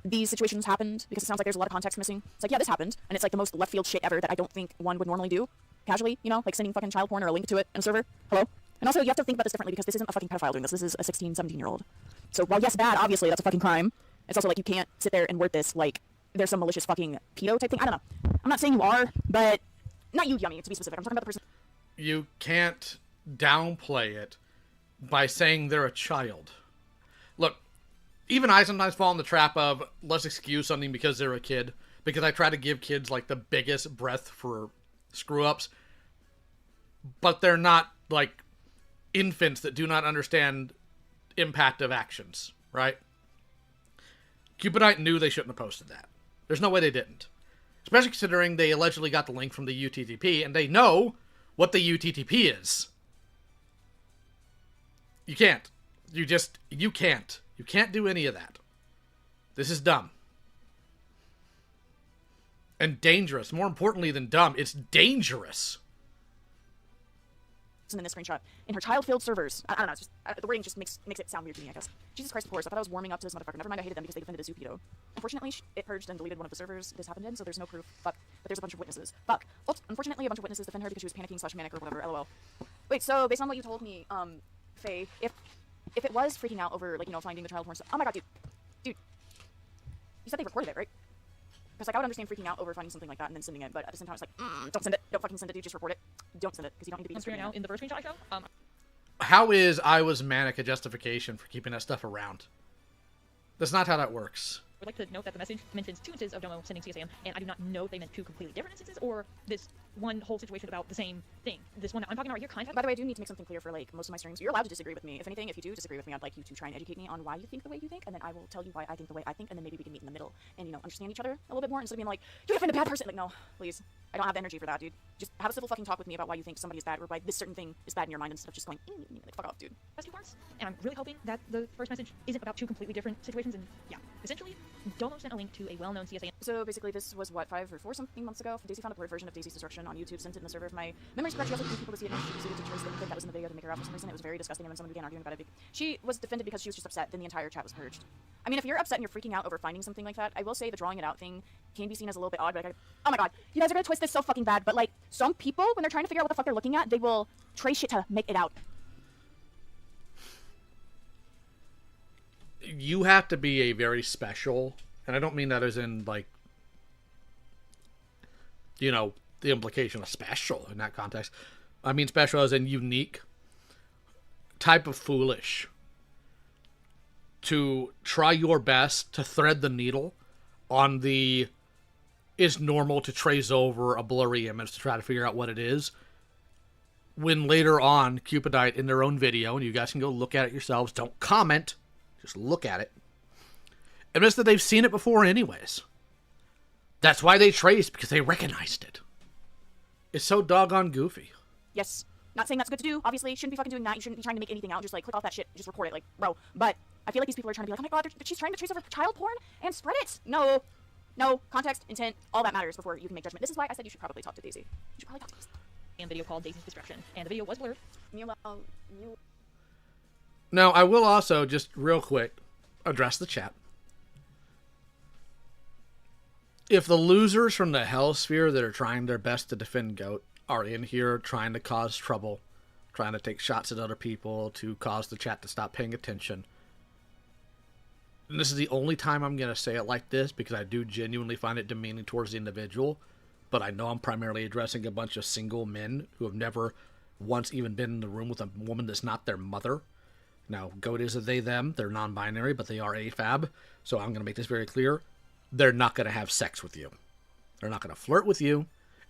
Speaker 14: these situations happened, because it sounds like there's a lot of context missing. It's like, yeah, this happened, and it's like the most left field shit ever that I don't think one would normally do casually, you know, like sending fucking child porn or a link to it in a server. Hello? And also, you have to think about this differently because this isn't a fucking pedophile doing this. This is a 16, 17-year-old. So while yes, bad, obviously, that's a fucking crime. It's also like you can't sit there and word this like there's some malicious fucking pedo type thing. I don't know. I'm not saying you are, but not you, Yummy, to be specific. I'm talking about the person.
Speaker 12: You can't downplay it by saying they're a child. Look, even I sometimes fall in the trap of let's excuse something because they're a kid, because I try to give kids like the biggest breath for screw-ups, but they're not like infants that do not understand impact of actions, right? Keep It Tight knew they shouldn't have posted that. There's no way they didn't. Especially considering they allegedly got the link from the UTTP, and they know what the UTTP is. You can't. You can't. You can't do any of that. This is dumb. And dangerous. More importantly than dumb, it's dangerous.
Speaker 14: In this screenshot, in her child field servers. I don't know, it's just, the wording just makes it sound weird to me, I guess. Jesus Christ, of course, I thought I was warming up to this motherfucker. Never mind, I hated them because they defended a Zupedo. Unfortunately, it purged and deleted one of the servers this happened in, so there's no proof. Fuck. But there's a bunch of witnesses. Fuck. Oops. Unfortunately, a bunch of witnesses defend her because she was panicking / manic or whatever, lol. Wait, so based on what you told me, Faye, if it was freaking out over, like, you know, finding the child porn stuff, oh my god, dude, you said they recorded it, right? Because, like, I would understand freaking out over finding something like that and then sending it, but at the same time, it's like, don't send it, don't fucking send it, dude, just report it. Don't send it, because you don't need to be
Speaker 13: I'm screaming out in the first screenshot I show.
Speaker 12: How is I was manic a justification for keeping that stuff around? That's not how that works.
Speaker 13: I would like to note that the message mentions 2 instances of Domo sending CSAM, and I do not know if they meant 2 completely different instances, or this one whole situation about the same thing. This one that I'm talking about right here kind of...
Speaker 14: By the way, I do need to make something clear for, like, most of my streams. You're allowed to disagree with me. If anything, if you do disagree with me, I'd like you to try and educate me on why you think the way you think, and then I will tell you why I think the way I think, and then maybe we can meet in the middle and, you know, understand each other a little bit more, instead of being like, you gotta find a bad person. Like, no, please. I don't have the energy for that, dude. Just have a civil fucking talk with me about why you think somebody is bad, or why this certain thing is bad in your mind, instead of just going, like, fuck off, dude.
Speaker 13: That's 2 parts, and I'm really hoping that the first message isn't about 2 completely different situations, and yeah. Essentially, Domo sent a link to a well-known CSAM.
Speaker 14: So basically, this was, what, 5 or 4 something months ago? Daisy found a blurred version of Daisy's Destruction on YouTube, sent it in the server of my memories correct. She also used people to see it, and she proceeded to trace the clip that was in the video to make her out for some reason. It was very disgusting, and when someone began arguing about it, she was defended because she was just upset, then the entire chat was purged. I mean, if you're upset and you're freaking out over finding something like that, I will say the drawing it out thing can be seen as a little bit odd, but oh my god, you guys are gonna twist this so fucking bad, but like, some people, when they're trying to figure out what the fuck they're looking at, they will trace shit to make it out.
Speaker 12: You have to be a very special, and I don't mean that as in, like, you know, the implication of special in that context. I mean special as in unique type of foolish to try your best to thread the needle on the is normal to trace over a blurry image to try to figure out what it is, when later on Cupidite in their own video, and you guys can go look at it yourselves, don't comment, just look at it, admits that they've seen it before anyways. That's why they traced, because they recognized it. It's so doggone goofy.
Speaker 14: Yes. Not saying that's good to do. Obviously, shouldn't be fucking doing that. You shouldn't be trying to make anything out. Just, like, click off that shit. Just record it. Like, bro. But I feel like these people are trying to be like, oh my god, she's trying to trace over child porn and spread it. No. No. Context, intent, all that matters before you can make judgment. This is why I said you should probably talk to Daisy. You should probably talk to Daisy.
Speaker 13: And video called Daisy's Destruction. And the video was blurred.
Speaker 12: Now, I will also, just real quick, address the chat. If the losers from the Hellsphere that are trying their best to defend GOAT are in here trying to cause trouble, trying to take shots at other people to cause the chat to stop paying attention, and this is the only time I'm going to say it like this because I do genuinely find it demeaning towards the individual, but I know I'm primarily addressing a bunch of single men who have never once even been in the room with a woman that's not their mother. Now, GOAT is a they, them. They're non-binary, but they are AFAB, so I'm going to make this very clear. They're not going to have sex with you. They're not going to flirt with you.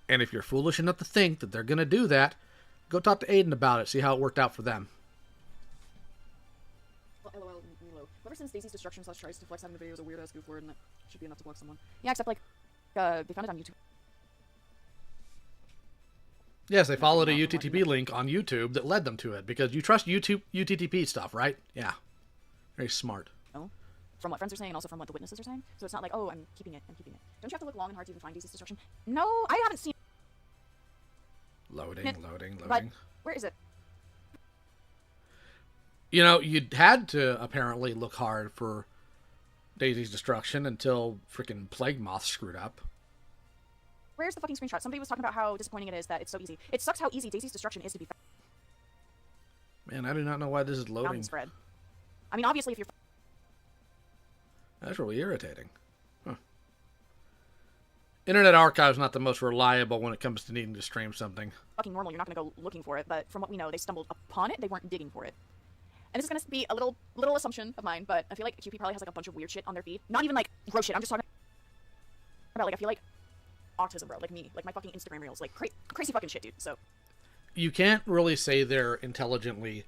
Speaker 12: And if you're foolish enough to think that they're going to do that, go talk to Aiden about it. See how it worked out for them.
Speaker 14: Well, LOL, Milo. Whoever sends Daisy's Destruction / tries to flex having the video is a weird-ass goof word, and that should be enough to block someone. Yeah, except, like, they found it on YouTube.
Speaker 12: Yes, they followed a UTTP link on YouTube that led them to it, because you trust YouTube UTTP stuff, right? Yeah. Very smart.
Speaker 14: No. From what friends are saying, and also from what the witnesses are saying. So it's not like, oh, I'm keeping it. Don't you have to look long and hard to even find Daisy's Destruction? No, I haven't seen
Speaker 12: Loading.
Speaker 14: But where is it?
Speaker 12: You know, you had to apparently look hard for Daisy's Destruction until freaking Plague Moth screwed up.
Speaker 14: Where's the fucking screenshot? Somebody was talking about how disappointing it is that it's so easy. It sucks how easy Daisy's Destruction is to be found.
Speaker 12: Man, I do not know why this is loading.
Speaker 14: Spread. I mean, obviously, if you're...
Speaker 12: That's really irritating. Huh. Internet Archive's not the most reliable when it comes to needing to stream something.
Speaker 14: Fucking normal, you're not going to go looking for it, but from what we know, they stumbled upon it, they weren't digging for it. And this is going to be a little assumption of mine, but I feel like QP probably has like a bunch of weird shit on their feed. Not even like gross shit, I'm just talking about like, I feel like autism, bro, like me, like my fucking Instagram reels, like crazy fucking shit, dude, so.
Speaker 12: You can't really say they're intelligently...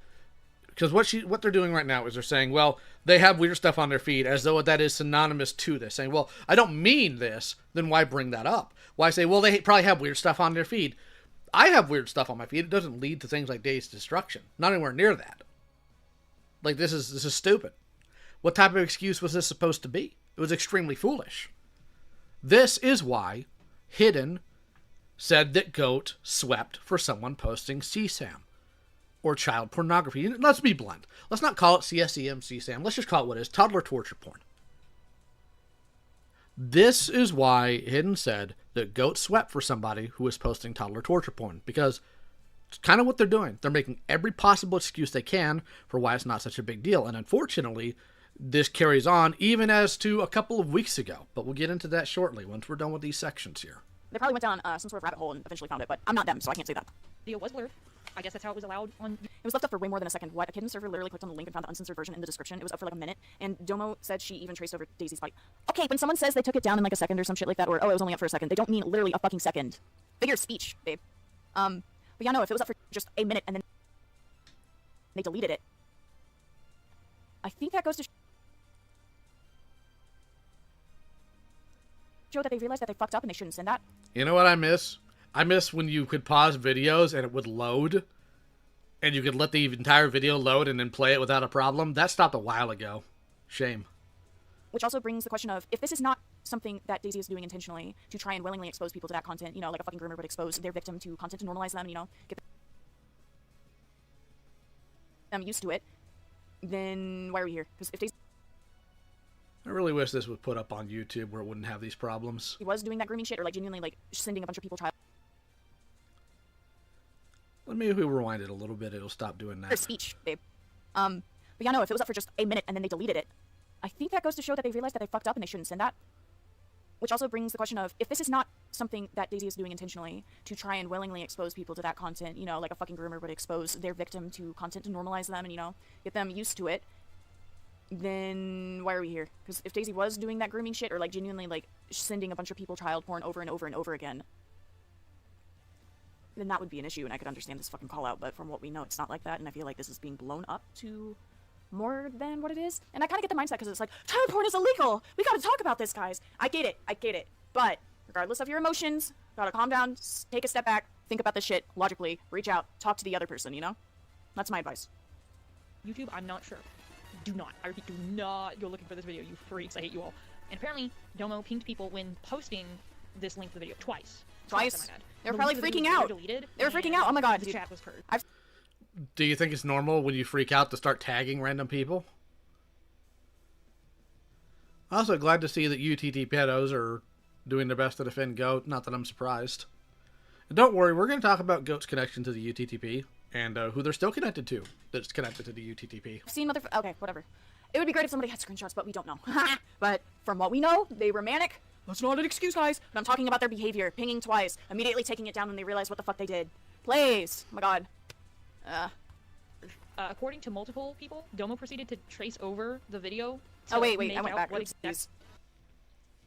Speaker 12: Because what they're doing right now is they're saying, well, they have weird stuff on their feed as though that is synonymous to this. Saying, well, I don't mean this, then why bring that up? Why say, well, they probably have weird stuff on their feed. I have weird stuff on my feed. It doesn't lead to things like Daisy's Destruction. Not anywhere near that. Like, this is stupid. What type of excuse was this supposed to be? It was extremely foolish. This is why Hidden said that GOAT swept for someone posting CSAM. Or child pornography. Let's be blunt. Let's not call it CSEM, CSAM. Let's just call it what it is. Toddler torture porn. This is why Hidden said that GOAT swept for somebody who was posting toddler torture porn. Because It's kind of what they're doing. They're making every possible excuse they can for why it's not such a big deal. And unfortunately, this carries on even as to a couple of weeks ago. But we'll get into that shortly once we're done with these sections here.
Speaker 14: They probably went down some sort of rabbit hole and eventually found it, but I'm not them, so I can't say that.
Speaker 13: Video was blurred. I guess that's how it was allowed on...
Speaker 14: It was left up for way more than a second. What? A kid in the server literally clicked on the link and found the uncensored version in the description. It was up for like a minute, and Domo said she even traced over Daisy's body. Okay, when someone says they took it down in like a second or some shit like that, or, oh, it was only up for a second, they don't mean literally a fucking second. Figure of speech, babe. But yeah, no, if it was up for just a minute and then they deleted it, I think that goes to show that they realized that they fucked up and they shouldn't send that.
Speaker 12: You know what I miss? I miss when you could pause videos and it would load, and you could let the entire video load and then play it without a problem. That stopped a while ago. Shame.
Speaker 14: Which also brings the question of, if this is not something that Daisy is doing intentionally to try and willingly expose people to that content, you know, like a fucking groomer would expose their victim to content to normalize them, you know, get them used to it, then why are we here? Because if Daisy
Speaker 12: I really wish this was put up on YouTube where it wouldn't have these problems.
Speaker 14: was doing that grooming shit, or like genuinely like sending a bunch of people child
Speaker 12: Maybe if we rewind it a little bit, it'll stop doing that.
Speaker 14: speech, babe. But yeah, no, if it was up for just a minute and then they deleted it, I think that goes to show that they realized that they fucked up and they shouldn't send that. Which also brings the question of, if this is not something that Daisy is doing intentionally to try and willingly expose people to that content, you know, like a fucking groomer would expose their victim to content to normalize them and, you know, get them used to it, then why are we here? Because if Daisy was doing that grooming shit, or like genuinely like sending a bunch of people child porn over and over and over again, then that would be an issue, and I could understand this fucking call out, but from what we know, it's not like that, and I feel like this is being blown up to more than what it is. And I kind of get the mindset, because it's like, child porn is illegal! We gotta talk about this, guys! I get it. But, regardless of your emotions, gotta calm down, take a step back, think about this shit logically, reach out, talk to the other person, you know? That's my advice.
Speaker 13: YouTube, I'm not sure. Do not, I repeat, do not go looking for this video, you freaks, I hate you all. And apparently, Domo pinged people when posting this link to the video twice.
Speaker 14: Twice?
Speaker 13: Oh my God.
Speaker 14: They were probably freaking out. They were freaking out. Oh my God,
Speaker 13: the
Speaker 14: dude.
Speaker 13: chat was purged.
Speaker 12: Do you think it's normal when you freak out to start tagging random people? Also, glad to see that UTT pedos are doing their best to defend GOAT. Not that I'm surprised. And don't worry, we're going to talk about GOAT's connection to the UTTP and who they're still connected to that's connected to the UTTP.
Speaker 14: I've seen okay, whatever. It would be great if somebody had screenshots, but we don't know. But from what we know, they were manic. That's not an excuse, guys. But I'm talking about their behavior. Pinging twice. Immediately taking it down when they realize what the fuck they did. Please. Oh my God.
Speaker 13: According to multiple people, Domo proceeded to trace over the video.
Speaker 14: Oh, wait. I went back.
Speaker 13: I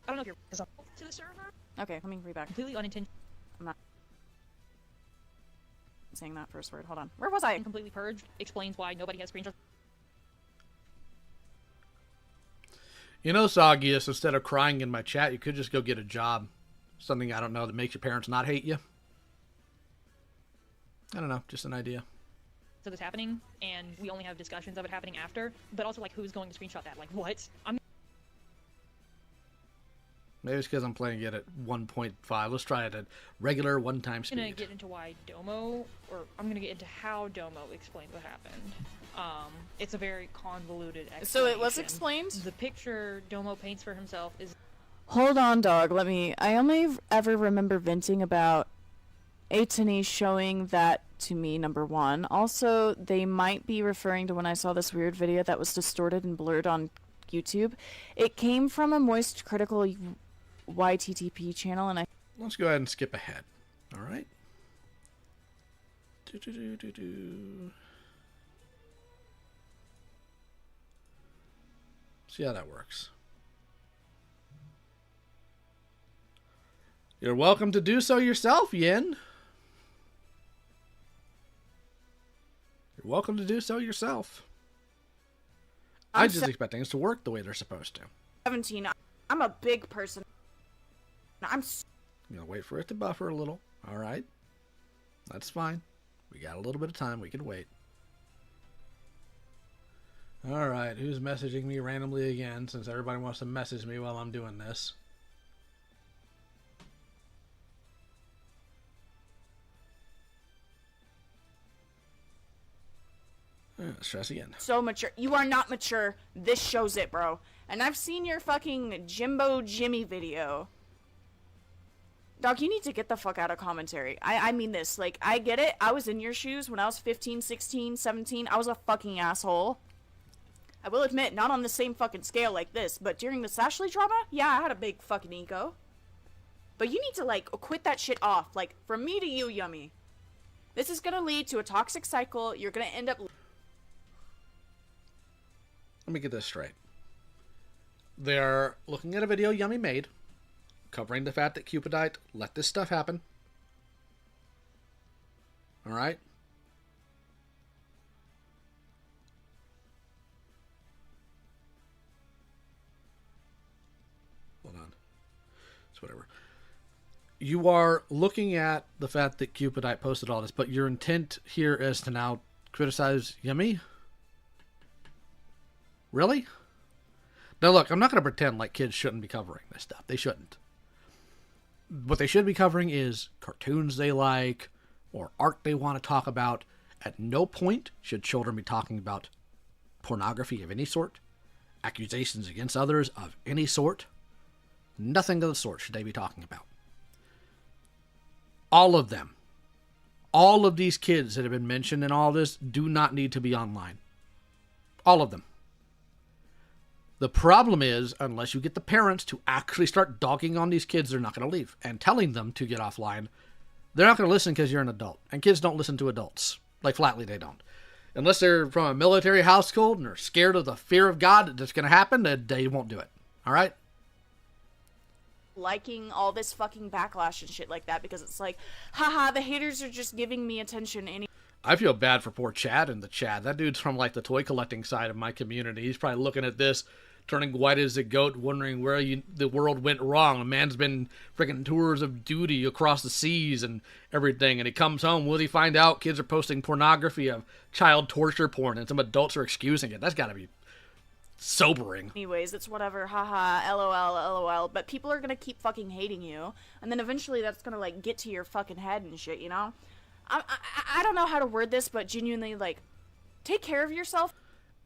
Speaker 13: don't know if you're to the server.
Speaker 14: Okay, let me read back.
Speaker 13: Completely unintentional.
Speaker 14: I'm not saying that first word. Hold on. Where was I?
Speaker 13: Completely purged. Explains why nobody has screenshots.
Speaker 12: You know, Soggius, instead of crying in my chat, you could just go get a job. Something, I don't know, that makes your parents not hate you. I don't know, just an idea.
Speaker 13: So this happening, and we only have discussions of it happening after, but also, like, who's going to screenshot that? Like, what?
Speaker 12: Maybe it's because I'm playing it at 1.5. Let's try it at regular one-time speed.
Speaker 13: I'm going to get into why Domo, or I'm going to get into how Domo explained what happened. It's a very convoluted explanation.
Speaker 14: So it was explained?
Speaker 13: The picture Domo paints for himself is...
Speaker 14: Hold on, dog. I only ever remember venting about Atani showing that to me, number one. Also, they might be referring to when I saw this weird video that was distorted and blurred on YouTube. It came from a Moist Critical YTTP channel, and
Speaker 12: Let's go ahead and skip ahead. All right. See how that works. You're welcome to do so yourself, Yin. You're welcome to do so yourself. I'm just expecting things to work the way they're supposed to.
Speaker 14: 17. I'm a big person. I'm...
Speaker 12: You know, wait for it to buffer a little. All right. That's fine. We got a little bit of time. We can wait. All right. Who's messaging me randomly again, since everybody wants to message me while I'm doing this? Let's try this again.
Speaker 14: So mature. You are not mature. This shows it, bro. And I've seen your fucking Jimbo Jimmy video. Dog, you need to get the fuck out of commentary. I mean this. Like, I get it. I was in your shoes when I was 15, 16, 17. I was a fucking asshole. I will admit, not on the same fucking scale like this, but during the Ashley drama, yeah, I had a big fucking ego. But you need to, like, quit that shit off. Like, from me to you, Yummy. This is gonna lead to a toxic cycle. You're gonna end up...
Speaker 12: Let me get this straight. They're looking at a video Yummy made, covering the fact that Cupidite let this stuff happen. Alright? Hold on. It's whatever. You are looking at the fact that Cupidite posted all this, but your intent here is to now criticize Yummy? Really? Now look, I'm not going to pretend like kids shouldn't be covering this stuff. They shouldn't. What they should be covering is cartoons they like or art they want to talk about. At no point should children be talking about pornography of any sort, accusations against others of any sort. Nothing of the sort should they be talking about. All of them. All of these kids that have been mentioned in all this do not need to be online. All of them. The problem is, unless you get the parents to actually start dogging on these kids, they're not going to leave. And telling them to get offline, they're not going to listen because you're an adult. And kids don't listen to adults. Like, flatly, they don't. Unless they're from a military household and are scared of the fear of God that's going to happen, they won't do it. All right?
Speaker 14: Liking all this fucking backlash and shit like that because it's like, haha, the haters are just giving me attention.
Speaker 12: I feel bad for poor Chad in the chat. That dude's from, like, the toy collecting side of my community. He's probably looking at this, turning white as a goat, wondering where the world went wrong. A man's been freaking tours of duty across the seas and everything, and he comes home. Will he find out kids are posting pornography of child torture porn, and some adults are excusing it? That's got to be sobering.
Speaker 14: Anyways, it's whatever, haha, lol. But people are gonna keep fucking hating you, and then eventually that's gonna, like, get to your fucking head and shit, you know? I don't know how to word this, but genuinely, like, take care of yourself.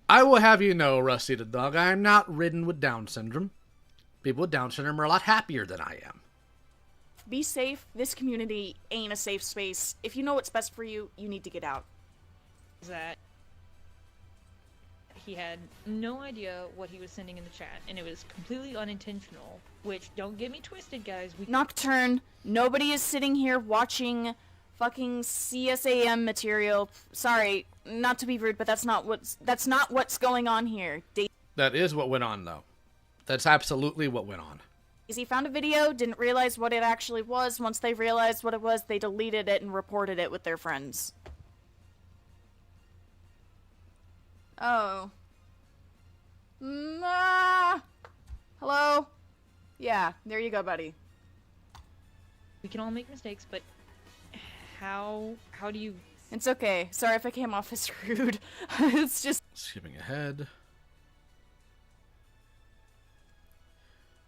Speaker 12: I will have you know, Rusty the dog, I am not ridden with Down syndrome. People with Down syndrome are a lot happier than I am.
Speaker 14: Be safe. This community ain't a safe space. If you know what's best for you, you need to get out.
Speaker 13: That he had no idea what he was sending in the chat, and it was completely unintentional, which, don't get me twisted, guys.
Speaker 14: Nocturne, nobody is sitting here watching fucking CSAM material. Sorry, not to be rude, but that's not what's going on here.
Speaker 12: That is what went on, though. That's absolutely what went on.
Speaker 14: Daisy found a video, didn't realize what it actually was. Once they realized what it was, they deleted it and reported it with their friends. Oh. Hello? Yeah, there you go, buddy.
Speaker 13: We can all make mistakes, but how do you...
Speaker 14: It's okay. Sorry if I came off as rude. It's just...
Speaker 12: Skipping ahead.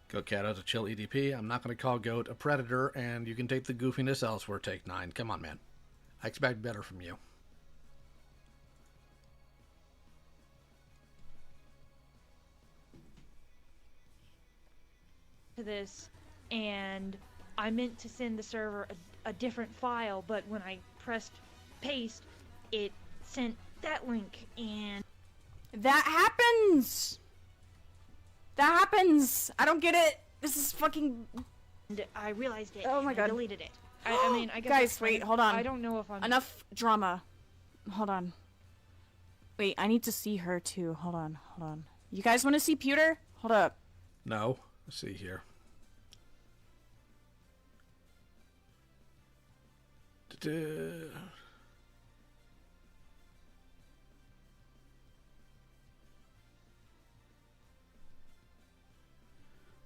Speaker 12: Goat Cat out to chill EDP. I'm not going to call Goat a predator, and you can take the goofiness elsewhere. Take 9. Come on, man. I expect better from you.
Speaker 13: This, and I meant to send the server a different file, but when I pressed paste, it sent that link, and...
Speaker 14: That happens! That happens! I don't get it! This is fucking...
Speaker 13: And I realized it.
Speaker 14: Oh my god.
Speaker 13: I deleted it. I mean, I guess...
Speaker 14: Guys, wait, hold on.
Speaker 13: I don't know if I'm...
Speaker 14: Enough drama. Hold on. Wait, I need to see her too. Hold on. You guys want to see Pewter? Hold up.
Speaker 12: No. Let's see here.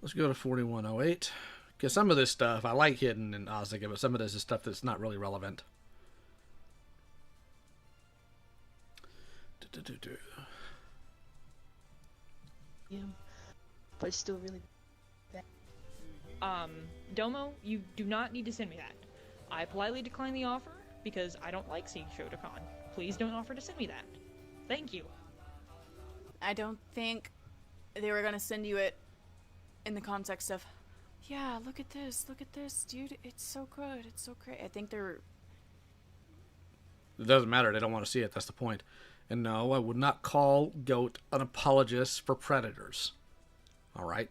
Speaker 12: Let's go to 4108. Because some of this stuff, I like Hidden and Ozega, but some of this is stuff that's not really relevant.
Speaker 15: Yeah, but it's still really bad.
Speaker 13: Domo, you do not need to send me that. I politely declined the offer because I don't like seeing Shotokan. Please don't offer to send me that. Thank you.
Speaker 14: I don't think they were gonna send you it in the context of Yeah, look at this, dude. It's so good. It's so great. I think they're...
Speaker 12: It doesn't matter. They don't want to see it. That's the point. And no, I would not call Goat an apologist for predators. All right?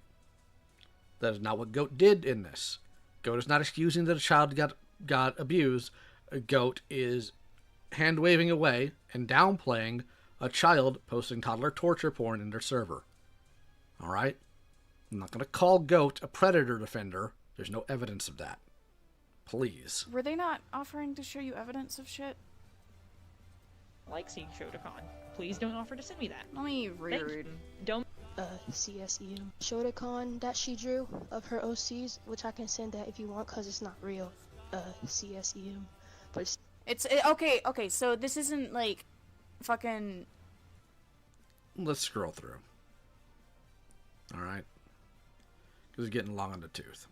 Speaker 12: That is not what Goat did in this. Goat is not excusing that a child got abused. Goat is hand-waving away and downplaying a child posting toddler torture porn in their server. All right? I'm not going to call Goat a predator defender. There's no evidence of that. Please.
Speaker 14: Were they not offering to show you evidence of shit?
Speaker 13: Like seeing Shotokan. Please don't offer to send me that.
Speaker 14: Let me reread.
Speaker 13: Don't.
Speaker 15: CSEM. Shotokan that she drew of her OCs, which I can send that if you want, cause it's not real. CSEM. But
Speaker 14: Okay, so this isn't like fucking...
Speaker 12: Let's scroll through. Alright? Because it's getting long on the tooth.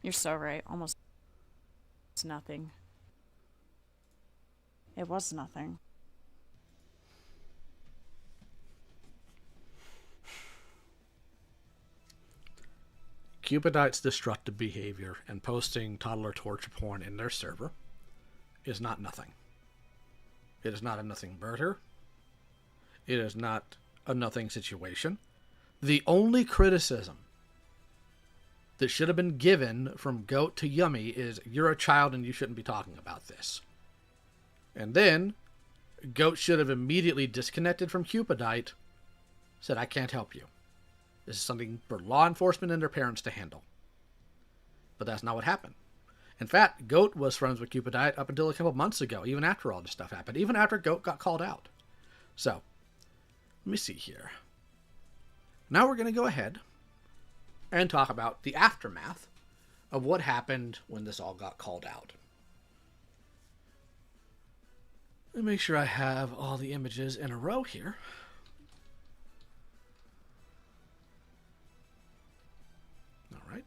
Speaker 14: You're so right. Almost nothing. It was nothing.
Speaker 12: Cupidite's destructive behavior and posting toddler torture porn in their server is not nothing. It is not a nothing murder. It is not a nothing situation. The only criticism that should have been given from Goat to Yummy is, you're a child and you shouldn't be talking about this. And then Goat should have immediately disconnected from Cupidite, said, I can't help you. This is something for law enforcement and their parents to handle. But that's not what happened. In fact, Goat was friends with Cupidite up until a couple months ago, even after all this stuff happened, even after Goat got called out. So, let me see here. Now we're going to go ahead and talk about the aftermath of what happened when this all got called out. Let me make sure I have all the images in a row here. All right.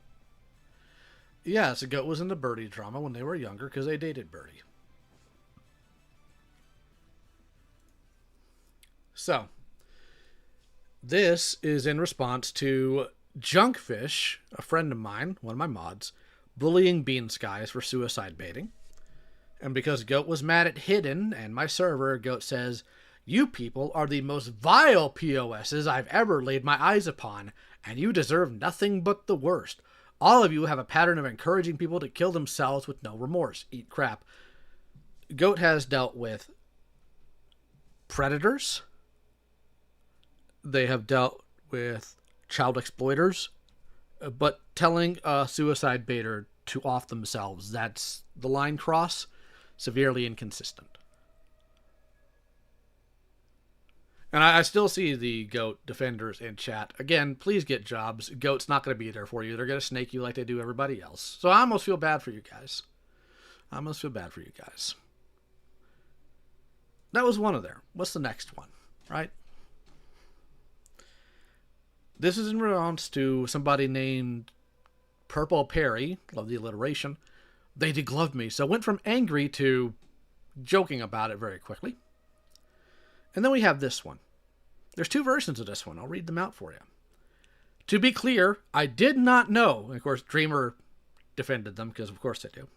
Speaker 12: Yeah, so Goat was in the Birdie drama when they were younger because they dated Birdie. So, this is in response to Junkfish, a friend of mine, one of my mods, bullying Bean Skies for suicide baiting. And because Goat was mad at Hidden and my server, Goat says, you people are the most vile POSs I've ever laid my eyes upon, and you deserve nothing but the worst. All of you have a pattern of encouraging people to kill themselves with no remorse. Eat crap. Goat has dealt with predators. They have dealt with child exploiters, but telling a suicide baiter to off themselves, that's the line cross. Severely inconsistent. And I still see the Goat defenders in chat. Again, please get jobs. Goat's not going to be there for you. They're going to snake you like they do everybody else. So I almost feel bad for you guys. That was one of there. What's the next one, right? This is in response to somebody named Purple Perry. Love the alliteration. They degloved me. So went from angry to joking about it very quickly. And then we have this one. There's two versions of this one. I'll read them out for you. To be clear, I did not know. And of course, Dreamer defended them because of course they do.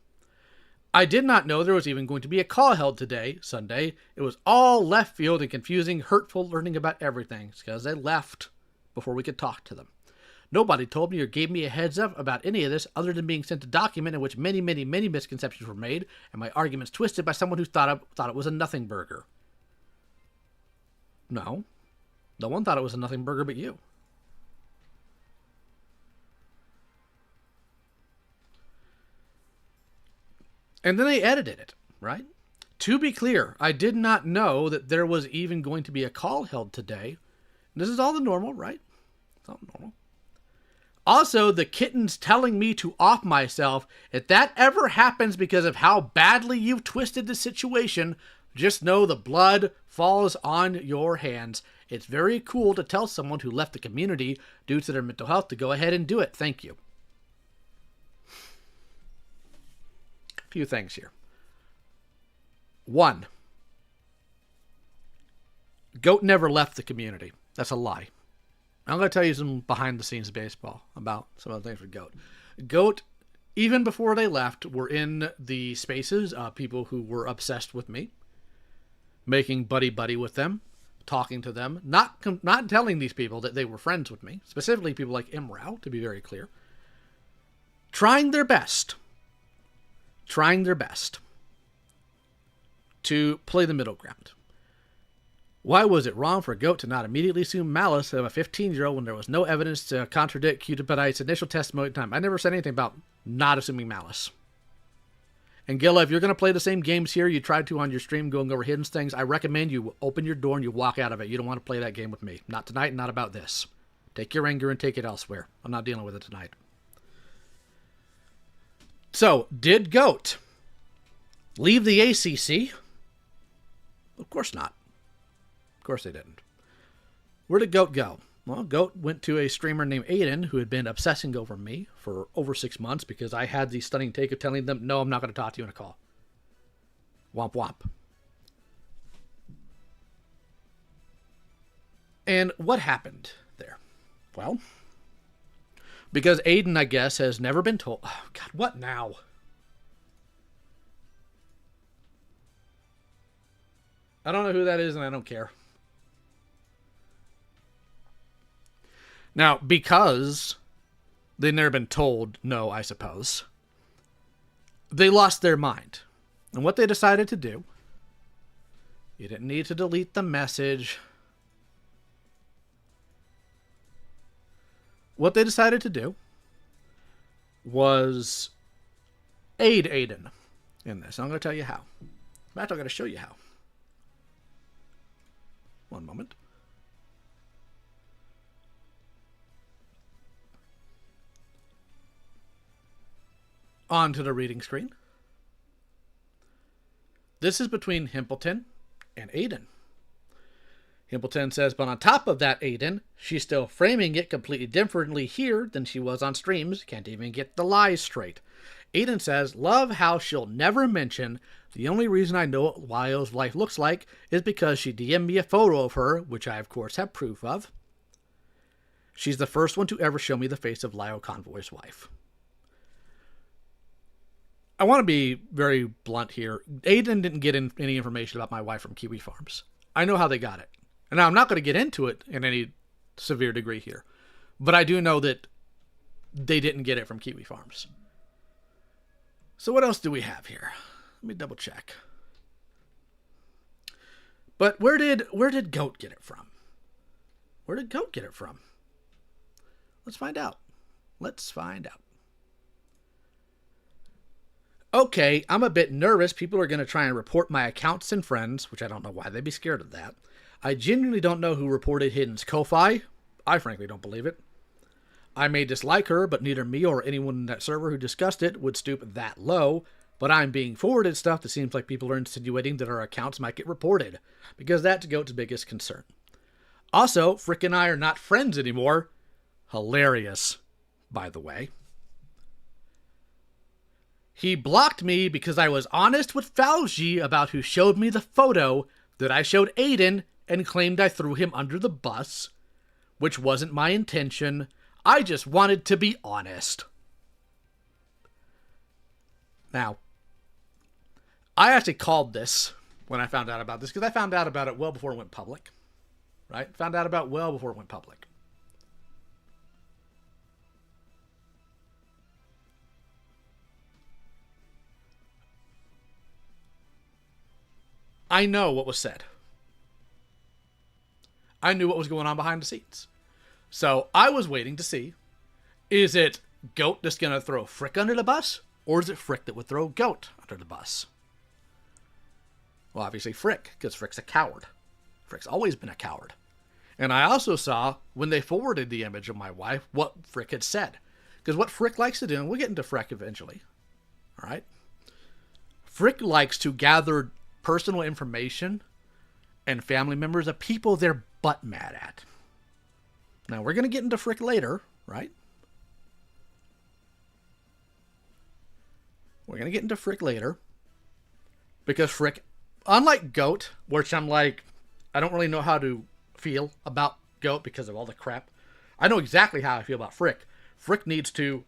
Speaker 12: I did not know there was even going to be a call held today, Sunday. It was all left field and confusing, hurtful, learning about everything. It's because they left before we could talk to them. Nobody told me or gave me a heads up about any of this other than being sent a document in which many, many, many misconceptions were made and my arguments twisted by someone who thought it was a nothing burger. No. No one thought it was a nothing burger but you. And then they edited it, right? To be clear, I did not know that there was even going to be a call held today. This is all the normal, right? It's all normal. Also, the kitten's telling me to off myself. If that ever happens because of how badly you've twisted the situation, just know the blood falls on your hands. It's very cool to tell someone who left the community due to their mental health to go ahead and do it. Thank you. A few things here. 1. Goat never left the community. That's a lie. I'm going to tell you some behind-the-scenes baseball about some of the things with Goat. Goat, even before they left, were in the spaces of people who were obsessed with me, making buddy-buddy with them, talking to them, not telling these people that they were friends with me, specifically people like Imrao, to be very clear, trying their best to play the middle ground. Why was it wrong for Goat to not immediately assume malice of a 15-year-old when there was no evidence to contradict Cutipedite's initial testimony at the time? I never said anything about not assuming malice. And Gilla, if you're going to play the same games here you tried to on your stream going over hidden things, I recommend you open your door and you walk out of it. You don't want to play that game with me. Not tonight, not about this. Take your anger and take it elsewhere. I'm not dealing with it tonight. So, did Goat leave the ACC? Of course not. Of course they didn't. Where did Goat go? Well, Goat went to a streamer named Aiden who had been obsessing over me for over 6 months because I had the stunning take of telling them, no, I'm not going to talk to you in a call. Womp womp. And what happened there? Well, because Aiden, I guess, has never been told... Oh, God, what now? I don't know who that is and I don't care. Now, because they've never been told no, I suppose, they lost their mind. And what they decided to do, you didn't need to delete the message. What they decided to do was aid Aiden in this. I'm going to tell you how. In fact, I'm going to show you how. One moment. Onto the reading screen. This is between Himpleton and Aiden. Himpleton says, but on top of that, Aiden, she's still framing it completely differently here than she was on streams. Can't even get the lies straight. Aiden says, love how she'll never mention the only reason I know what Lyo's life looks like is because she DM'd me a photo of her, which I of course have proof of. She's the first one to ever show me the face of Lyo Convoy's wife. I want to be very blunt here. Aiden didn't get any information about my wife from Kiwi Farms. I know how they got it. And now I'm not going to get into it in any severe degree here. But I do know that they didn't get it from Kiwi Farms. So what else do we have here? Let me double check. But where did Goat get it from? Where did Goat get it from? Let's find out. Let's find out. Okay, I'm a bit nervous. People are going to try and report my accounts and friends, which I don't know why they'd be scared of that. I genuinely don't know who reported Hidden's Ko-Fi. I frankly don't believe it. I may dislike her, but neither me or anyone in that server who discussed it would stoop that low. But I'm being forwarded stuff that seems like people are insinuating that our accounts might get reported, because that's Goat's biggest concern. Also, Frick and I are not friends anymore. Hilarious, by the way. He blocked me because I was honest with Falji about who showed me the photo that I showed Aiden and claimed I threw him under the bus, which wasn't my intention. I just wanted to be honest. Now, I actually called this when I found out about this because I found out about it well before it went public. Right? Found out about it well before it went public. I know what was said. I knew what was going on behind the scenes. So I was waiting to see, is it Goat that's going to throw Frick under the bus? Or is it Frick that would throw Goat under the bus? Well, obviously Frick, because Frick's a coward. Frick's always been a coward. And I also saw, when they forwarded the image of my wife, what Frick had said. Because what Frick likes to do, and we'll get into Frick eventually, all right? Frick likes to gather personal information and family members of people they're butt mad at. Now, we're going to get into Frick later, right? We're going to get into Frick later. Because Frick, unlike Goat, which I'm like, I don't really know how to feel about Goat because of all the crap. I know exactly how I feel about Frick. Frick needs to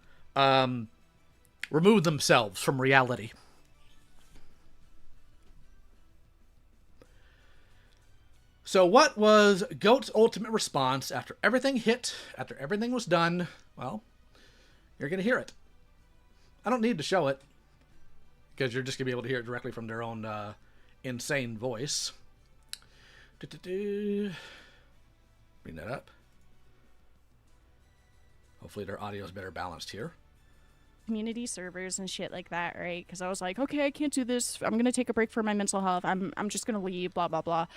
Speaker 12: remove themselves from reality. So what was Goat's ultimate response after everything hit, after everything was done? Well, you're going to hear it. I don't need to show it, because you're just going to be able to hear it directly from their own insane voice. Bring that up. Hopefully their audio is better balanced here.
Speaker 14: Community servers and shit like that, right? Because I was like, okay, I can't do this. I'm going to take a break for my mental health. I'm just going to leave, blah, blah, blah.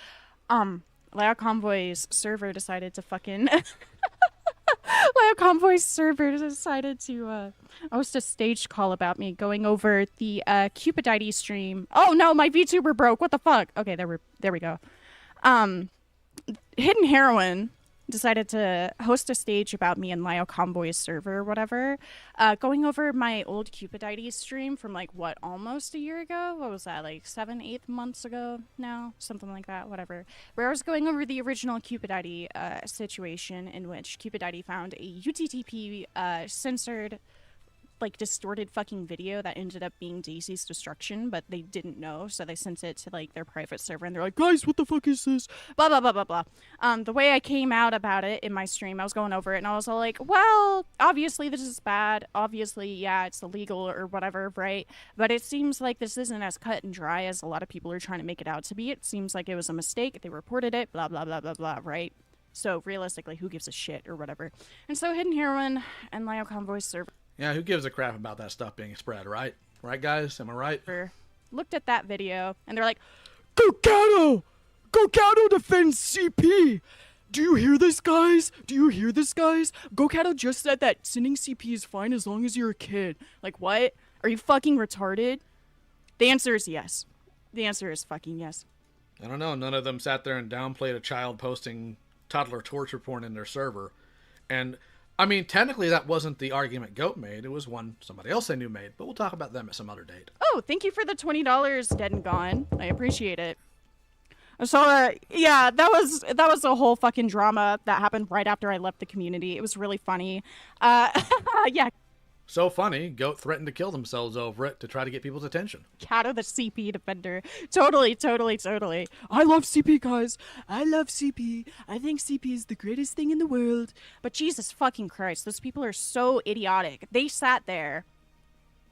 Speaker 14: Lao Convoy's server decided to fucking... Lao Convoy's server decided to host a staged call about me going over the Cupidity stream. Oh no, my VTuber broke. What the fuck? Okay, there we go. Hidden Heroine decided to host a stage about me and Lao Convoy's server or whatever, going over my old Cupidity stream from like what, almost a year ago? What was that, like 7-8 months ago now? Something like that, whatever. Where I was going over the original Cupidity situation in which Cupidity found a UTTP censored, like distorted fucking video that ended up being Daisy's destruction, but they didn't know, so they sent it to like their private server and they're like, guys, what the fuck is this? Blah blah blah blah blah. The way I came out about it in my stream, I was going over it and I was all like, well, obviously this is bad, obviously, yeah, it's illegal or whatever, right? But it seems like this isn't as cut and dry as a lot of people are trying to make it out to be. It seems like it was a mistake, they reported it, blah blah blah blah blah, right? So realistically, who gives a shit or whatever? And so Hidden Heroine and Lao Convoy's server,
Speaker 12: yeah, who gives a crap about that stuff being spread, right? Right, guys? Am I right?
Speaker 14: looked at that video and they're like,
Speaker 16: Go Kato! Go Kato defends CP! Do you hear this, guys? Do you hear this, guys? Go Kato just said that sending CP is fine as long as you're a kid.
Speaker 14: Like, what? Are you fucking retarded? The answer is yes. The answer is fucking yes.
Speaker 12: I don't know. None of them sat there and downplayed a child posting toddler torture porn in their server. And, I mean, technically that wasn't the argument Goat made. It was one somebody else they knew made. But we'll talk about them at some other date.
Speaker 14: Oh, thank you for the $20, Dead and Gone. I appreciate it. So, yeah, that was a whole fucking drama that happened right after I left the community. It was really funny. Yeah.
Speaker 12: So funny, Goat threatened to kill themselves over it to try to get people's attention.
Speaker 14: Kato the CP defender. Totally.
Speaker 16: I love CP, guys. I love CP. I think CP is the greatest thing in the world.
Speaker 14: But Jesus fucking Christ, those people are so idiotic. They sat there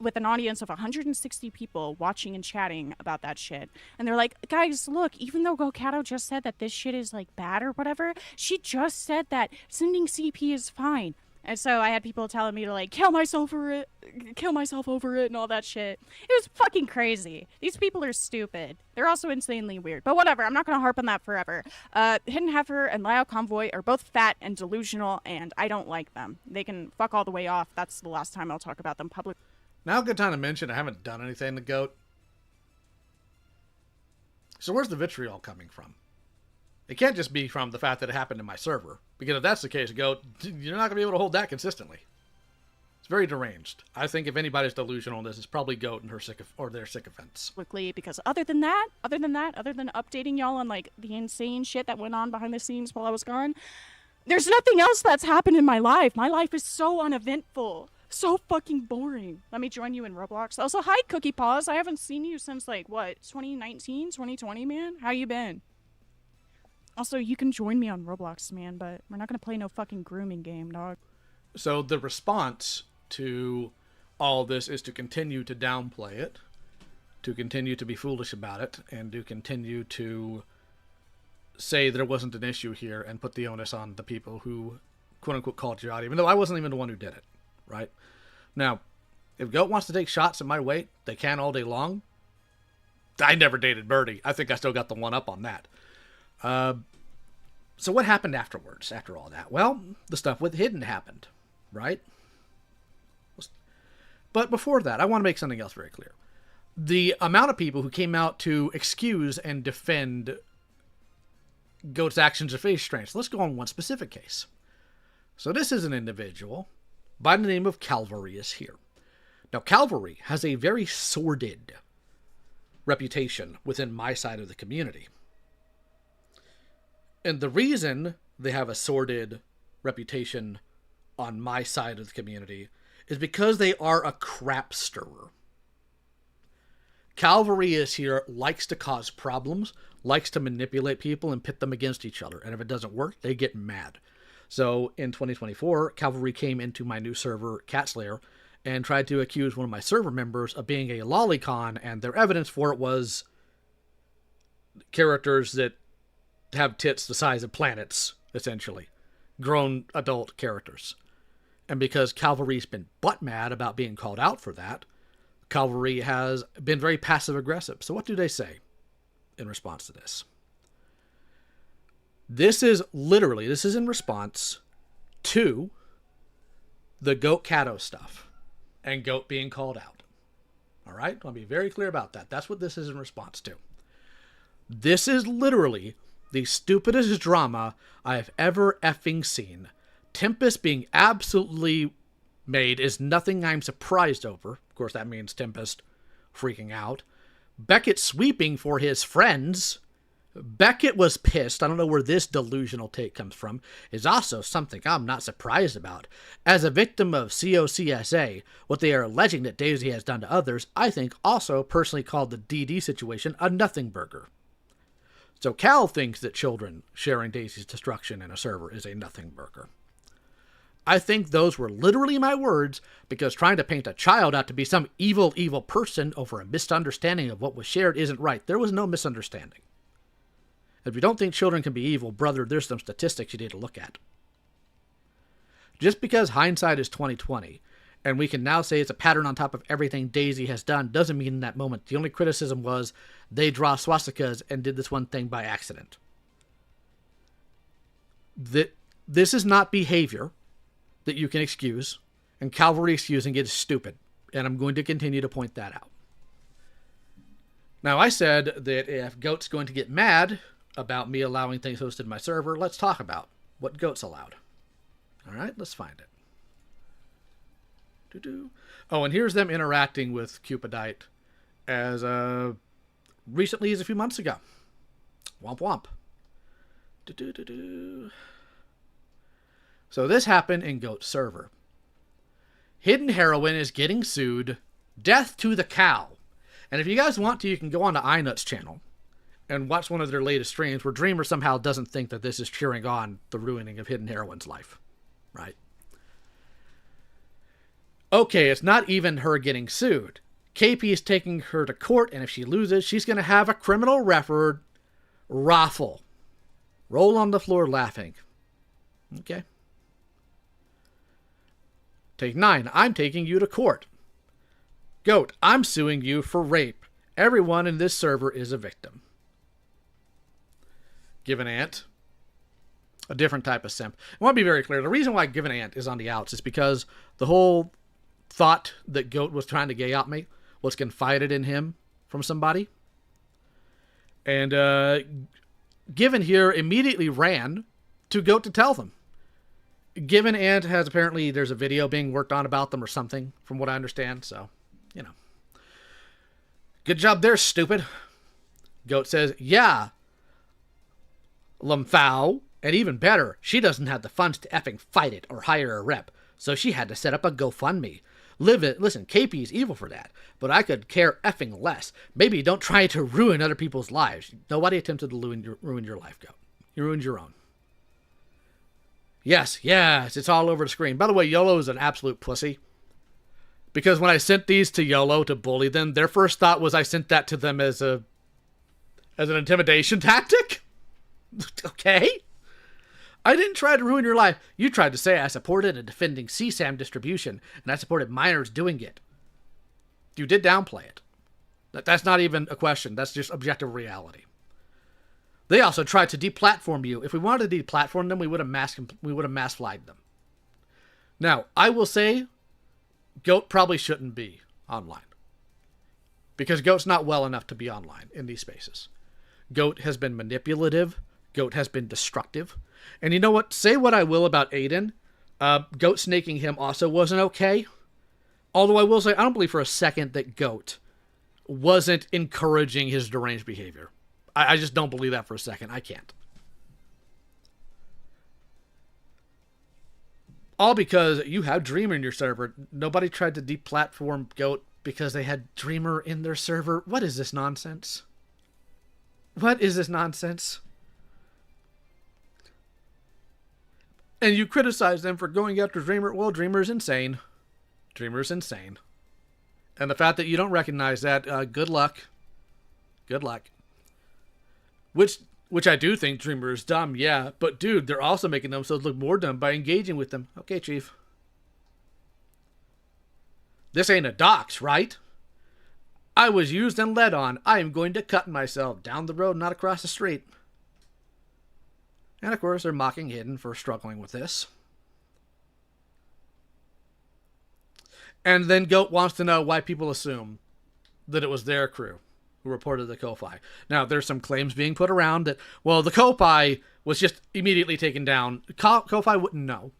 Speaker 14: with an audience of 160 people watching and chatting about that shit. And they're like, guys, look, even though Gokato just said that this shit is, like, bad or whatever, she just said that sending CP is fine. And so I had people telling me to, like, kill myself over it, and all that shit. It was fucking crazy. These people are stupid. They're also insanely weird. But whatever, I'm not going to harp on that forever. Hidden Heifer and Lao Convoy are both fat and delusional, and I don't like them. They can fuck all the way off. That's the last time I'll talk about them publicly.
Speaker 12: Now, good time to mention I haven't done anything to Goat. So where's the vitriol coming from? It can't just be from the fact that it happened in my server. Because if that's the case, Goat, you're not going to be able to hold that consistently. It's very deranged. I think if anybody's delusional in this, it's probably Goat and their sycophants.
Speaker 14: Quickly, because other than updating y'all on, like, the insane shit that went on behind the scenes while I was gone, there's nothing else that's happened in my life. My life is so uneventful. So fucking boring. Let me join you in Roblox. Also, hi, Cookie Paws. I haven't seen you since, like, what, 2019, 2020, man? How you been? Also, you can join me on Roblox, man, but we're not gonna play no fucking grooming game, dog.
Speaker 12: So the response to all this is to continue to downplay it, to continue to be foolish about it, and to continue to say there wasn't an issue here and put the onus on the people who, quote-unquote, called you out, even though I wasn't even the one who did it. Right? Now, if Goat wants to take shots at my weight, they can all day long. I never dated Birdie. I think I still got the one up on that. So what happened afterwards, after all that? Well, the stuff with Hidden happened, right? But before that, I want to make something else very clear. The amount of people who came out to excuse and defend Goat's actions are very strange. Let's go on one specific case. So this is an individual by the name of Calvary is here. Now, Calvary has a very sordid reputation within my side of the community. And the reason they have a sordid reputation on my side of the community is because they are a crap stirrer. Calvary is here, likes to cause problems, likes to manipulate people and pit them against each other. And if it doesn't work, they get mad. So in 2024, Calvary came into my new server, Catslayer, and tried to accuse one of my server members of being a lolicon, and their evidence for it was characters that have tits the size of planets, essentially. Grown adult characters. And because Calvary's been butt mad about being called out for that, Calvary has been very passive-aggressive. So what do they say in response to this? This is in response to the Goat Cato stuff and Goat being called out. All right? I'll be very clear about that. That's what this is in response to. This is literally the stupidest drama I have ever effing seen. Tempest being absolutely made is nothing I'm surprised over. Of course, that means Tempest freaking out. Beckett sweeping for his friends. Beckett was pissed. I don't know where this delusional take comes from. Is also something I'm not surprised about. As a victim of COCSA, what they are alleging that Daisy has done to others, I think also personally called the DD situation a nothing burger. So Cal thinks that children sharing Daisy's destruction in a server is a nothing burger. I think those were literally my words, because trying to paint a child out to be some evil, evil person over a misunderstanding of what was shared isn't right. There was no misunderstanding. If you don't think children can be evil, brother, there's some statistics you need to look at. Just because hindsight is 20/20, and we can now say it's a pattern on top of everything Daisy has done, doesn't mean in that moment. The only criticism was they draw swastikas and did this one thing by accident. This is not behavior that you can excuse, and Calvary excusing it is stupid, and I'm going to continue to point that out. Now, I said that if Goat's going to get mad about me allowing things hosted in my server, let's talk about what Goat's allowed. All right, let's find it. Oh, and here's them interacting with Cupidite as recently as a few months ago. Womp womp. So this happened in Goat's server. Hidden Heroine is getting sued. Death to the cow. And if you guys want to, you can go on to iNut's channel and watch one of their latest streams where Dreamer somehow doesn't think that this is cheering on the ruining of Hidden Heroine's life. Right? Okay, it's not even her getting sued. KP is taking her to court, and if she loses, she's going to have a criminal record raffle. Roll on the floor laughing. Okay. Take 9. I'm taking you to court. Goat, I'm suing you for rape. Everyone in this server is a victim. Give an Ant. A different type of simp. I want to be very clear. The reason why Give an Ant is on the outs is because the whole thought that Goat was trying to gay out me was confided in him from somebody. And Given here immediately ran to Goat to tell them. Given Ant has apparently, there's a video being worked on about them or something, from what I understand. So, you know. Good job there, stupid. Goat says, yeah. Lumphao. And even better, she doesn't have the funds to effing fight it or hire a rep. So she had to set up a GoFundMe. Listen, KP's evil for that, but I could care effing less. Maybe don't try to ruin other people's lives. Nobody attempted to ruin your life, Goat. You ruined your own. Yes, it's all over the screen. By the way, YOLO is an absolute pussy. Because when I sent these to YOLO to bully them, their first thought was I sent that to them as an intimidation tactic? Okay. I didn't try to ruin your life. You tried to say I supported a defending CSAM distribution, and I supported minors doing it. You did downplay it. That's not even a question. That's just objective reality. They also tried to deplatform you. If we wanted to deplatform them, we would have mass flagged them. Now, I will say, Goat probably shouldn't be online. Because Goat's not well enough to be online in these spaces. Goat has been manipulative. Goat has been destructive. And you know what? Say what I will about Aiden, Goat snaking him also wasn't okay. Although I will say, I don't believe for a second that Goat wasn't encouraging his deranged behavior. I just don't believe that for a second. I can't. All because you have Dreamer in your server. Nobody tried to deplatform Goat because they had Dreamer in their server. What is this nonsense? What is this nonsense? And you criticize them for going after Dreamer. Well, Dreamer's insane. Dreamer's insane. And the fact that you don't recognize that, good luck. Good luck. Which I do think Dreamer is dumb, yeah. But dude, they're also making themselves look more dumb by engaging with them. Okay, Chief. This ain't a dox, right? I was used and led on. I am going to cut myself down the road, not across the street. And of course, they're mocking Hidden for struggling with this. And then Goat wants to know why people assume that it was their crew who reported the Ko-Fi. Now, there's some claims being put around that, well, the Ko-Fi was just immediately taken down. Ko-Fi wouldn't know.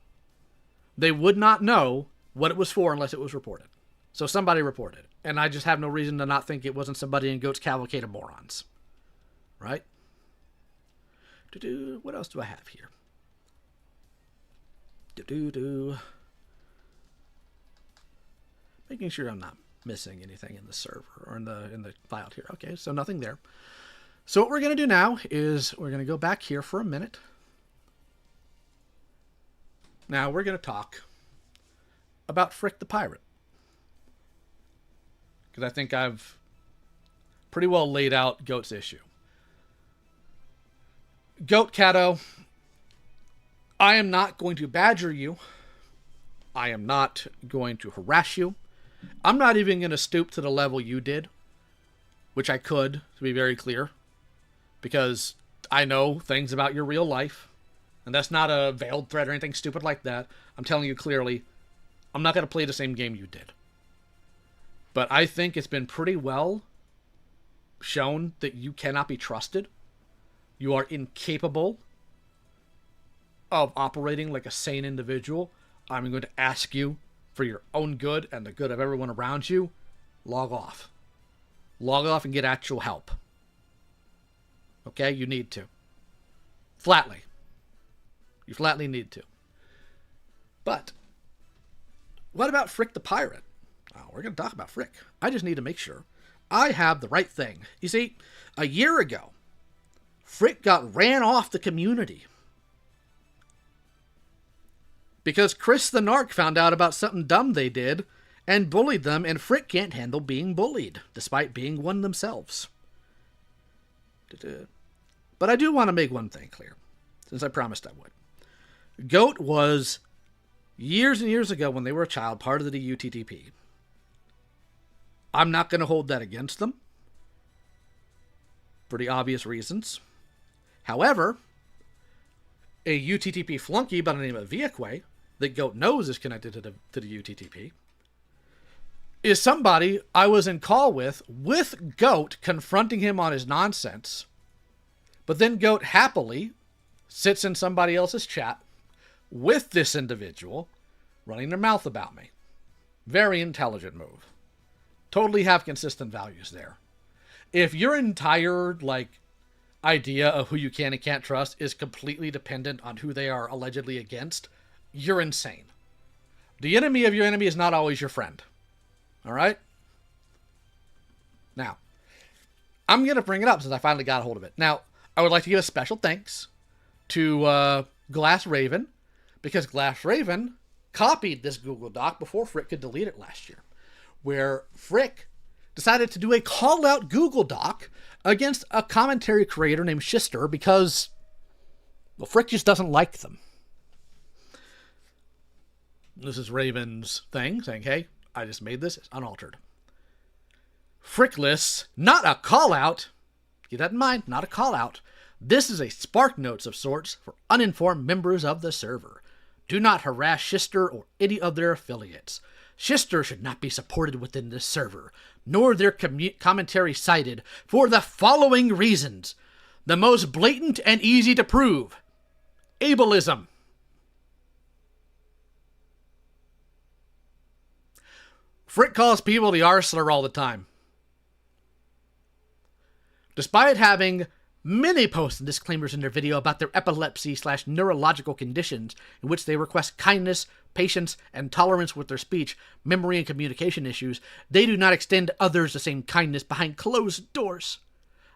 Speaker 12: They would not know what it was for unless it was reported. So somebody reported. And I just have no reason to not think it wasn't somebody in Goat's cavalcade of morons. Right? What else do I have here? Making sure I'm not missing anything in the server or in the file here. Okay, so nothing there. So what we're going to do now is we're going to go back here for a minute. Now we're going to talk about Frick the Pirate. Because I think I've pretty well laid out Goat's issue. Goat Cato, I am not going to badger you. I am not going to harass you. I'm not even going to stoop to the level you did, which I could, to be very clear, because I know things about your real life, and that's not a veiled threat or anything stupid like that. I'm telling you clearly, I'm not going to play the same game you did. But I think it's been pretty well shown that you cannot be trusted. You are incapable of operating like a sane individual. I'm going to ask you, for your own good and the good of everyone around you, log off. Log off and get actual help. Okay? You need to. Flatly. You flatly need to. But, what about Frick the Pirate? Oh, we're going to talk about Frick. I just need to make sure I have the right thing. You see, a year ago, Frick got ran off the community because Chris the Narc found out about something dumb they did and bullied them, and Frick can't handle being bullied, despite being one themselves. But I do want to make one thing clear, since I promised I would. Goat was, years and years ago when they were a child, part of the UTTP. I'm not going to hold that against them. For the obvious reasons. However, a UTTP flunky by the name of Viaquay, that Goat knows is connected to the UTTP, is somebody I was in call with Goat confronting him on his nonsense, but then Goat happily sits in somebody else's chat with this individual running their mouth about me. Very intelligent move. Totally have consistent values there. If your entire, idea of who you can and can't trust is completely dependent on who they are allegedly against, you're insane. The enemy of your enemy is not always your friend. All right? Now, I'm going to bring it up since I finally got a hold of it. Now, I would like to give a special thanks to Glass Raven, because Glass Raven copied this Google Doc before Frick could delete it last year, where Frick decided to do a call-out Google Doc against a commentary creator named Shister because, well, Frick just doesn't like them. This is Raven's thing, saying, hey, I just made this. It's unaltered. Frickless, not a call-out. Keep that in mind, not a call-out. This is a spark notes of sorts for uninformed members of the server. Do not harass Shister or any of their affiliates. Shister should not be supported within this server, nor their commentary cited, for the following reasons. The most blatant and easy to prove. Ableism. Frick calls people the R slur all the time. Despite having many posts and disclaimers in their video about their epilepsy/neurological conditions in which they request kindness, patience, and tolerance with their speech, memory, and communication issues, they do not extend others the same kindness behind closed doors.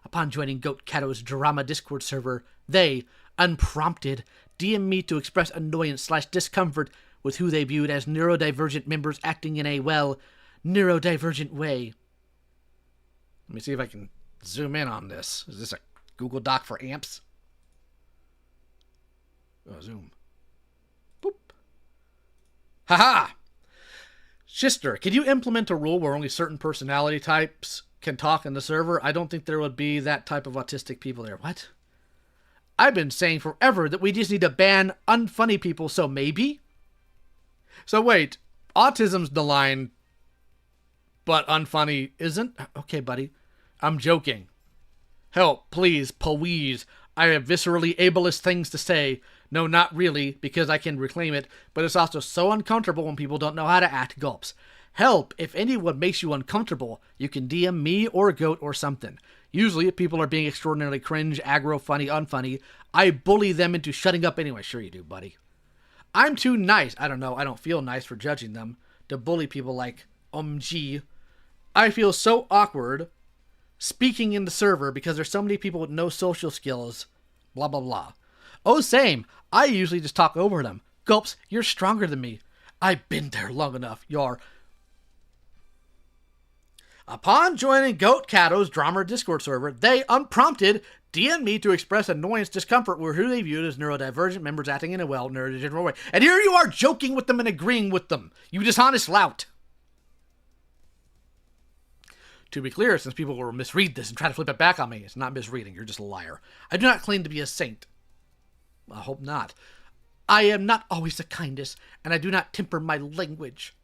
Speaker 12: Upon joining Goat Cato's drama Discord server, they, unprompted, DM me to express annoyance/discomfort with who they viewed as neurodivergent members acting in a, well, neurodivergent way. Let me see if I can zoom in on this. Is this a Google Doc for amps? Oh, zoom. Boop. Haha! Shister, can you implement a rule where only certain personality types can talk in the server? I don't think there would be that type of autistic people there. What? I've been saying forever that we just need to ban unfunny people, so maybe? So wait, autism's the line, but unfunny isn't? Okay, buddy. I'm joking. Help, please, please. I have viscerally ableist things to say. No, not really, because I can reclaim it, but it's also so uncomfortable when people don't know how to act. Gulps. Help, if anyone makes you uncomfortable, you can DM me or Goat or something. Usually, if people are being extraordinarily cringe, aggro, funny, unfunny, I bully them into shutting up anyway. Sure you do, buddy. I'm too nice. I don't know. I don't feel nice for judging them. To bully people like, gee. I feel so awkward speaking in the server because there's so many people with no social skills. Blah, blah, blah. Oh, same. I usually just talk over them. Gulps, you're stronger than me. I've been there long enough. You're... Upon joining Goat Cato's drama Discord server, they, unprompted, DM me to express annoyance, discomfort with who they viewed as neurodivergent members acting in a well neurodivergent way. And here you are joking with them and agreeing with them. You dishonest lout. To be clear, since people will misread this and try to flip it back on me, it's not misreading. You're just a liar. I do not claim to be a saint. I hope not. I am not always the kindest, and I do not temper my language.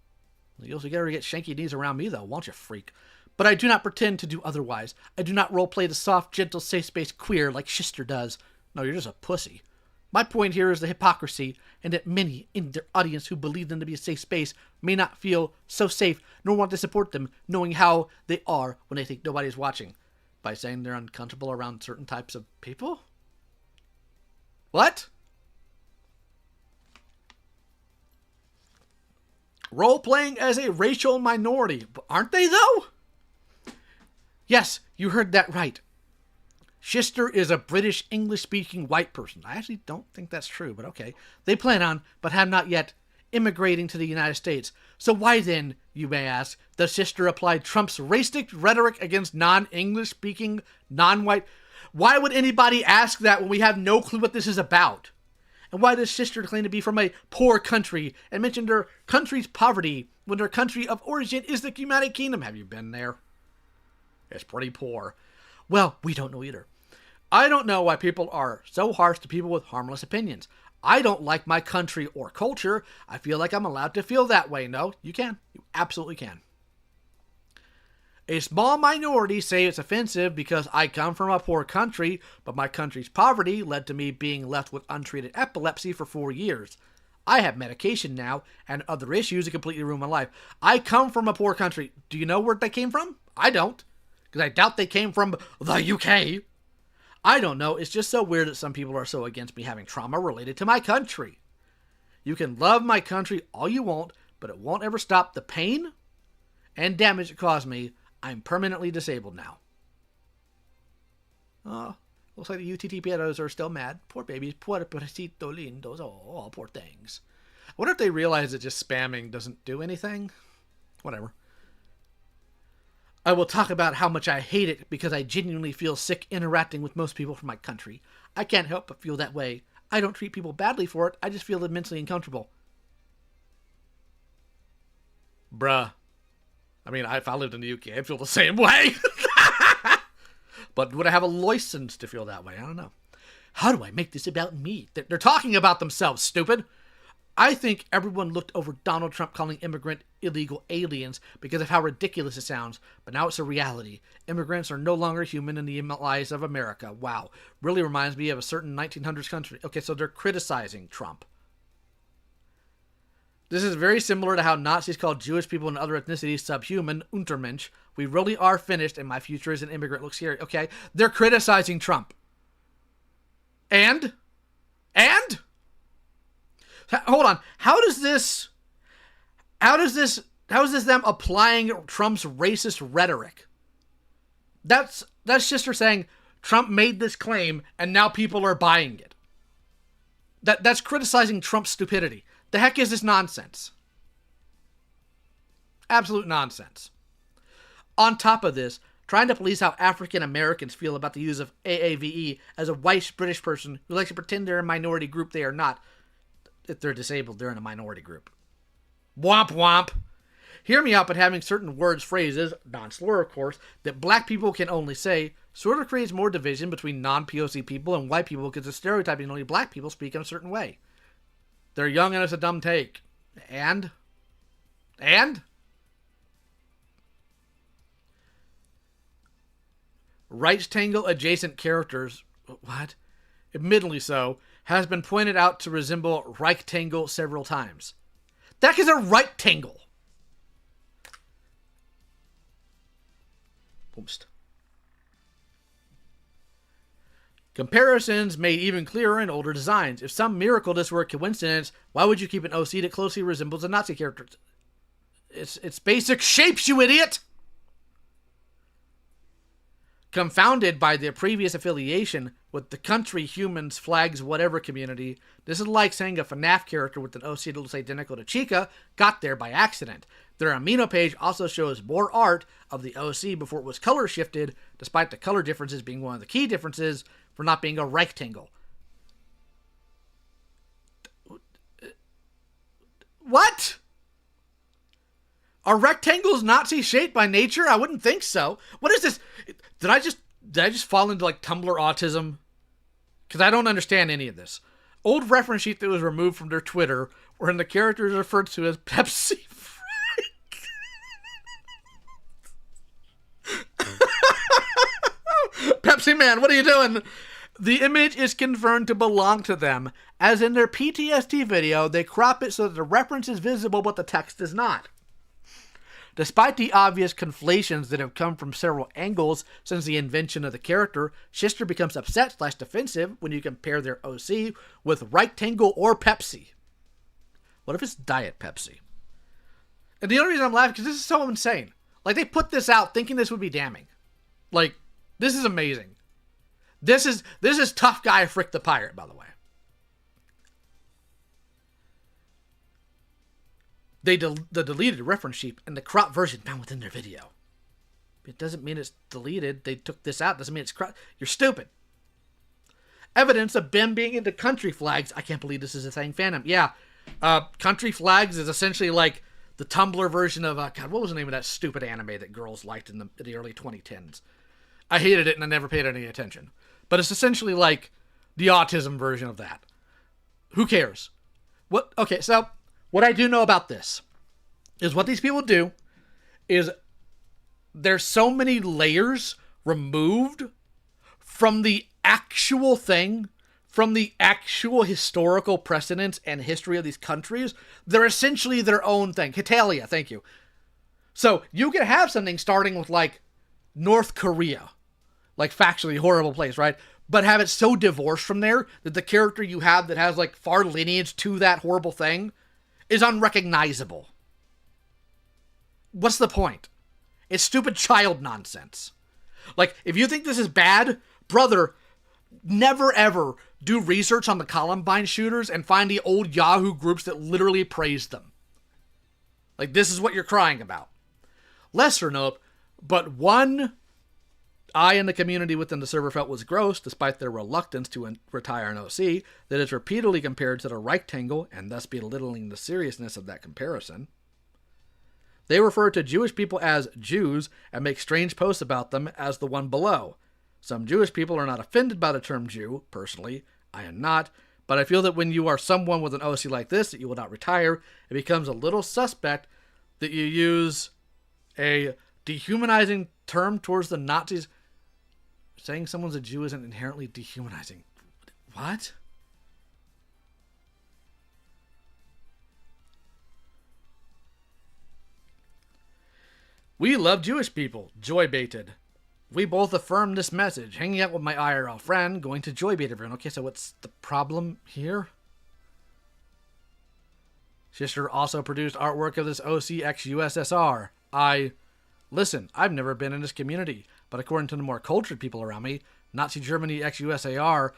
Speaker 12: You'll get shanky knees around me, though, won't you, freak? But I do not pretend to do otherwise. I do not roleplay the soft, gentle, safe space queer like Shister does. No, you're just a pussy. My point here is the hypocrisy, and that many in their audience who believe them to be a safe space may not feel so safe, nor want to support them, knowing how they are when they think nobody's watching. By saying they're uncomfortable around certain types of people? What? Role-playing as a racial minority. Aren't they, though? Yes, you heard that right. Shister is a British English-speaking white person. I actually don't think that's true, but okay. They plan on, but have not yet, immigrating to the United States. So why then, you may ask, does Shister apply Trump's racist rhetoric against non-English-speaking, non-white... Why would anybody ask that when we have no clue what this is about? And why does Shister claim to be from a poor country and mention their country's poverty when their country of origin is the United Kingdom? Have you been there? It's pretty poor. Well, we don't know either. I don't know why people are so harsh to people with harmless opinions. I don't like my country or culture. I feel like I'm allowed to feel that way. No, you can. You absolutely can. A small minority say it's offensive because I come from a poor country, but my country's poverty led to me being left with untreated epilepsy for 4 years. I have medication now and other issues that completely ruin my life. I come from a poor country. Do you know where they came from? I don't. Because I doubt they came from the UK. I don't know. It's just so weird that some people are so against me having trauma related to my country. You can love my country all you want, but it won't ever stop the pain and damage it caused me. I'm permanently disabled now. Oh, looks like the UTT pedos are still mad. Poor babies. Pobrecito lindos. Oh, poor things. I wonder if they realize that just spamming doesn't do anything. Whatever. I will talk about how much I hate it because I genuinely feel sick interacting with most people from my country. I can't help but feel that way. I don't treat people badly for it. I just feel immensely uncomfortable. Bruh. I mean, if I lived in the UK, I'd feel the same way. But would I have a license to feel that way? I don't know. How do I make this about me? They're talking about themselves, stupid. I think everyone looked over Donald Trump calling immigrant illegal aliens because of how ridiculous it sounds, but now it's a reality. Immigrants are no longer human in the eyes of America. Wow. Really reminds me of a certain 1900s country. Okay, so they're criticizing Trump. This is very similar to how Nazis called Jewish people and other ethnicities subhuman, Untermensch. We really are finished, and my future as an immigrant looks scary. Okay, they're criticizing Trump. And? Hold on. How is this them applying Trump's racist rhetoric? That's just her saying Trump made this claim and now people are buying it. That's criticizing Trump's stupidity. The heck is this nonsense? Absolute nonsense. On top of this, trying to police how African Americans feel about the use of AAVE as a white British person who likes to pretend they're a minority group they are not. If they're disabled, they're in a minority group. Womp womp. Hear me out, but having certain words, phrases, non-slur of course, that black people can only say, sort of creates more division between non-POC people and white people because the stereotyping only black people speak in a certain way. They're young and it's a dumb take. And? Right-tangle adjacent characters, what? Admittedly so, has been pointed out to resemble rectangle several times. That is a rectangle. Boost. Comparisons made even clearer in older designs. If some miracle this were a coincidence, why would you keep an OC that closely resembles a Nazi character? It's basic shapes, you idiot! Confounded by the previous affiliation with the country, humans, flags, whatever community, this is like saying a FNAF character with an OC that looks identical to Chica got there by accident. Their Amino page also shows more art of the OC before it was color shifted, despite the color differences being one of the key differences for not being a rectangle. What? Are rectangles Nazi shaped by nature? I wouldn't think so. What is this? Did I just fall into like Tumblr autism? Because I don't understand any of this. Old reference sheet that was removed from their Twitter, wherein the character is referred to as Pepsi Frank. Pepsi Man, what are you doing? The image is confirmed to belong to them, as in their PTSD video, they crop it so that the reference is visible but the text is not. Despite the obvious conflations that have come from several angles since the invention of the character, Schister becomes upset/defensive when you compare their OC with Rectangle or Pepsi. What if it's Diet Pepsi? And the only reason I'm laughing is because this is so insane. Like, they put this out thinking this would be damning. Like, this is amazing. This is Tough Guy Frick the Pirate, by the way. The deleted reference sheet and the crop version found within their video. It doesn't mean it's deleted. They took this out. Doesn't mean it's crop. You're stupid. Evidence of Ben being into country flags. I can't believe this is a thing. Phantom. Yeah. Country flags is essentially like the Tumblr version of, God, what was the name of that stupid anime that girls liked in the early 2010s? I hated it and I never paid any attention. But it's essentially like the autism version of that. Who cares? Okay, so what I do know about this is what these people do is there's so many layers removed from the actual thing, from the actual historical precedents and history of these countries. They're essentially their own thing. Hitalia, thank you. So you can have something starting with like North Korea, like factually horrible place, right? But have it so divorced from there that the character you have that has like far lineage to that horrible thing is unrecognizable. What's the point? It's stupid child nonsense. Like, if you think this is bad, brother, never ever do research on the Columbine shooters and find the old Yahoo groups that literally praised them. Like, this is what you're crying about. Lesser note, but one I and the community within the server felt was gross, despite their reluctance to retire an OC, that is repeatedly compared to the rectangle, and thus belittling the seriousness of that comparison. They refer to Jewish people as Jews, and make strange posts about them as the one below. Some Jewish people are not offended by the term Jew, personally, I am not, But I feel that when you are someone with an OC like this, that you will not retire, it becomes a little suspect that you use a dehumanizing term towards the Nazis. Saying someone's a Jew isn't inherently dehumanizing. What? We love Jewish people. Joy baited. We both affirm this message. Hanging out with my IRL friend, going to joy bait everyone. Okay, so what's the problem here? Sister also produced artwork of this OC ex USSR. Listen, I've never been in this community, but according to the more cultured people around me, Nazi Germany ex USSR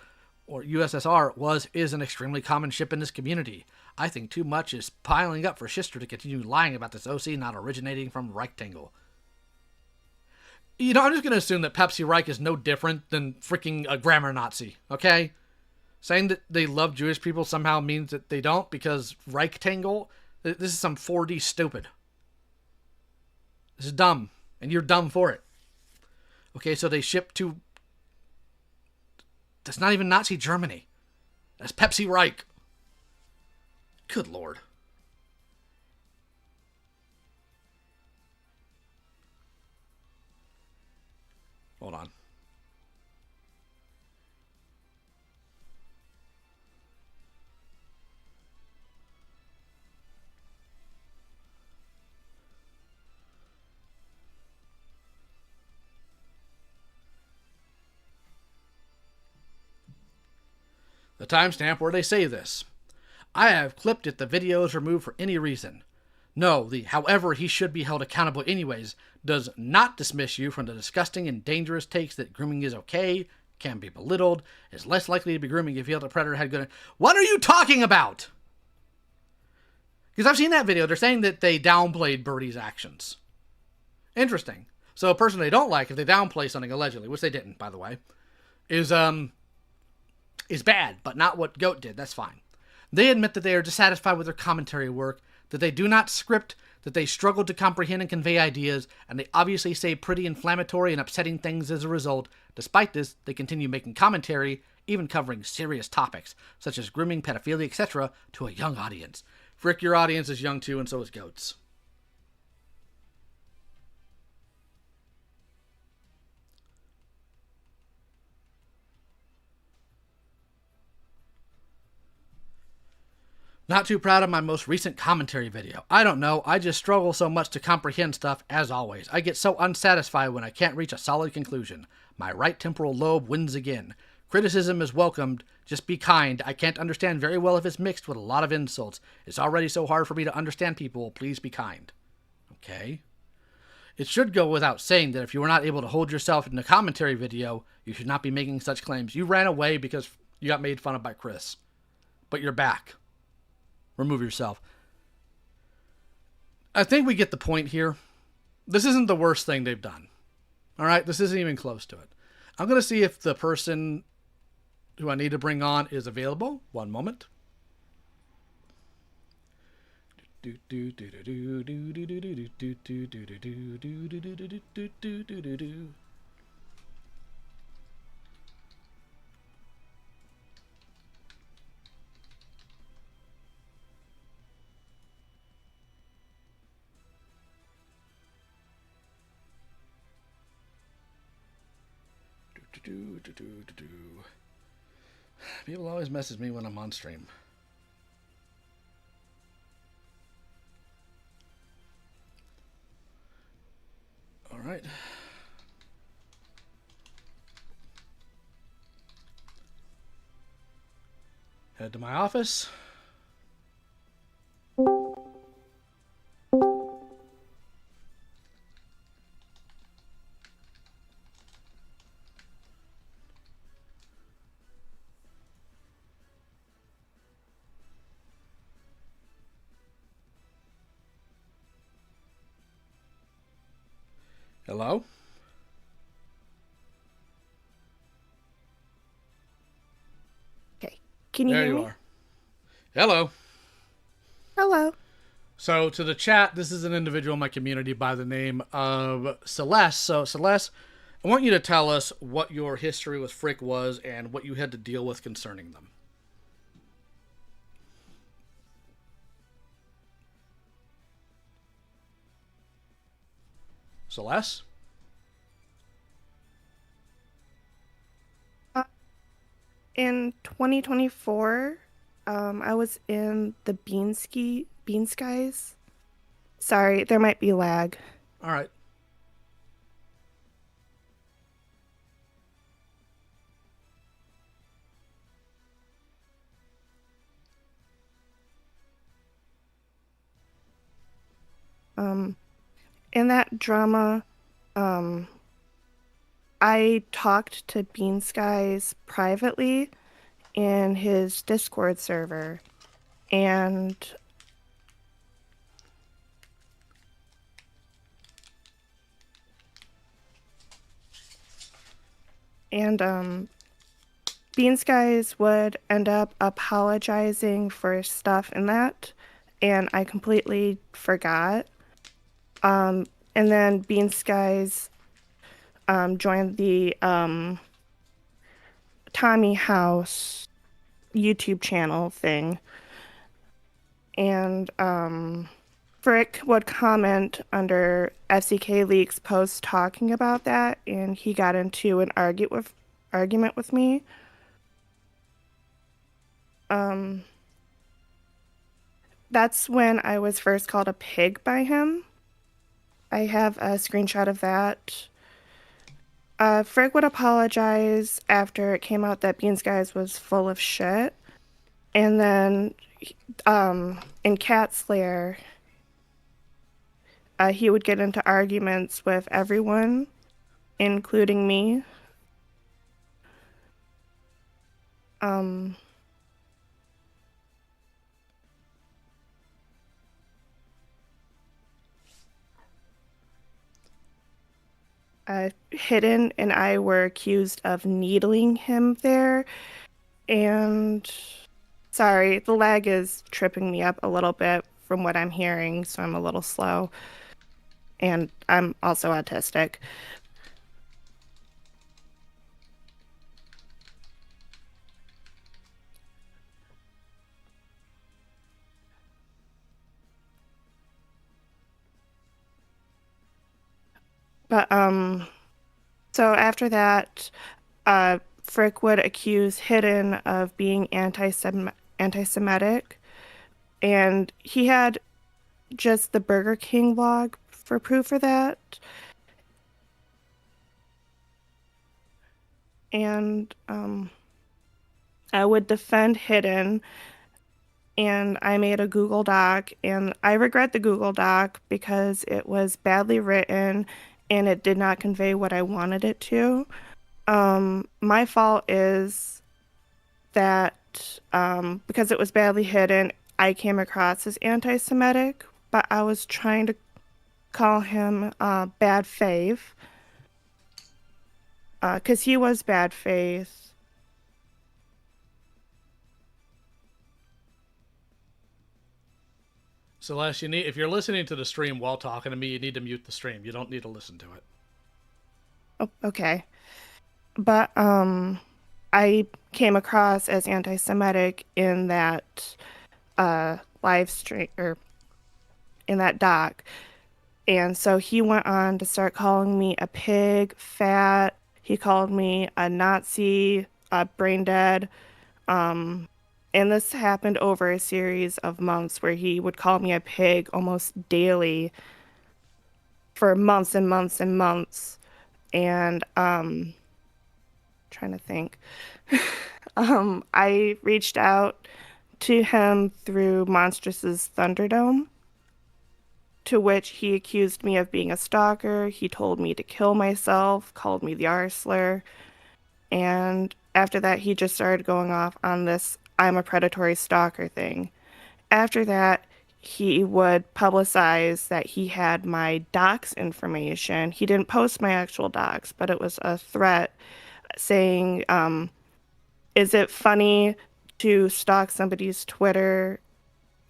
Speaker 12: or USSR is an extremely common ship in this community. I think too much is piling up for Schister to continue lying about this OC not originating from Rectangle. You know, I'm just going to assume that Pepsi Reich is no different than freaking a grammar Nazi, okay? Saying that they love Jewish people somehow means that they don't because Rectangle, this is some 4D stupid. This is dumb, and you're dumb for it. Okay, so they ship to... That's not even Nazi Germany. That's Pepsi Reich. Good Lord. Hold on. The timestamp where they say this. I have clipped it. The video is removed for any reason. No, the however he should be held accountable anyways does not dismiss you from the disgusting and dangerous takes that grooming is okay, can be belittled, is less likely to be grooming if you feel the predator had good... What are you talking about? Because I've seen that video. They're saying that they downplayed Birdie's actions. Interesting. So a person they don't like, if they downplay something allegedly, which they didn't, by the way, is bad, but not what Goat did. That's fine. They admit that they are dissatisfied with their commentary work, that they do not script, that they struggle to comprehend and convey ideas, and they obviously say pretty inflammatory and upsetting things as a result. Despite this, they continue making commentary, even covering serious topics, such as grooming, pedophilia, etc., to a young audience. Frick, your audience is young too, and so is Goat's. Not too proud of my most recent commentary video. I don't know, I just struggle so much to comprehend stuff, as always. I get so unsatisfied when I can't reach a solid conclusion. My right temporal lobe wins again. Criticism is welcomed, just be kind. I can't understand very well if it's mixed with a lot of insults. It's already so hard for me to understand people, please be kind. Okay. It should go without saying that if you were not able to hold yourself in the commentary video, you should not be making such claims. You ran away because you got made fun of by Chris. But you're back. Remove yourself. I think we get the point here. This isn't the worst thing they've done. All right? This isn't even close to it. I'm going to see if the person who I need to bring on is available. One moment. People always message me when I'm on stream. All right. Head to my office. Hello?
Speaker 17: Okay. Can you
Speaker 12: there
Speaker 17: hear
Speaker 12: you
Speaker 17: me?
Speaker 12: Are. Hello.
Speaker 17: Hello.
Speaker 12: So to the chat, this is an individual in my community by the name of Celeste. So Celeste, I want you to tell us what your history with Frick was and what you had to deal with concerning them. Celeste?
Speaker 17: In 2024, I was in the Bean Skies. Sorry, there might be lag.
Speaker 12: All right.
Speaker 17: In that drama, I talked to Bean Skies privately in his Discord server, and Bean Skies would end up apologizing for stuff in that, and I completely forgot. And then Bean Skies joined the Tommy House YouTube channel thing. And Frick would comment under FCK Leaks posts talking about that, and he got into an argument with me. That's when I was first called a pig by him. I have a screenshot of that. Frick would apologize after it came out that Bean Skies was full of shit. And then in Cat Slayer, he would get into arguments with everyone, including me. Hidden and I were accused of needling him there, and sorry, the lag is tripping me up a little bit from what I'm hearing, so I'm a little slow, and I'm also autistic. But so after that, Frick would accuse Hidden of being anti-Semitic, and he had just the Burger King vlog for proof of that. And I would defend Hidden, and I made a Google Doc, and I regret the Google Doc because it was badly written and it did not convey what I wanted it to. My fault is that because it was badly hidden, I came across as anti-Semitic, but I was trying to call him bad faith because he was bad faith.
Speaker 12: Celeste, if you're listening to the stream while talking to me, you need to mute the stream. You don't need to listen to it.
Speaker 17: Oh, okay. But I came across as anti-Semitic in that live stream, or in that doc. And so he went on to start calling me a pig, fat. He called me a Nazi, brain dead. And this happened over a series of months where he would call me a pig almost daily for months and months and months. And trying to think. I reached out to him through Monstrous's Thunderdome, to which he accused me of being a stalker. He told me to kill myself, called me the Arsler. And after that, he just started going off on this I'm a predatory stalker thing. After that, he would publicize that he had my docs information. He didn't post my actual docs, but it was a threat saying, is it funny to stalk somebody's Twitter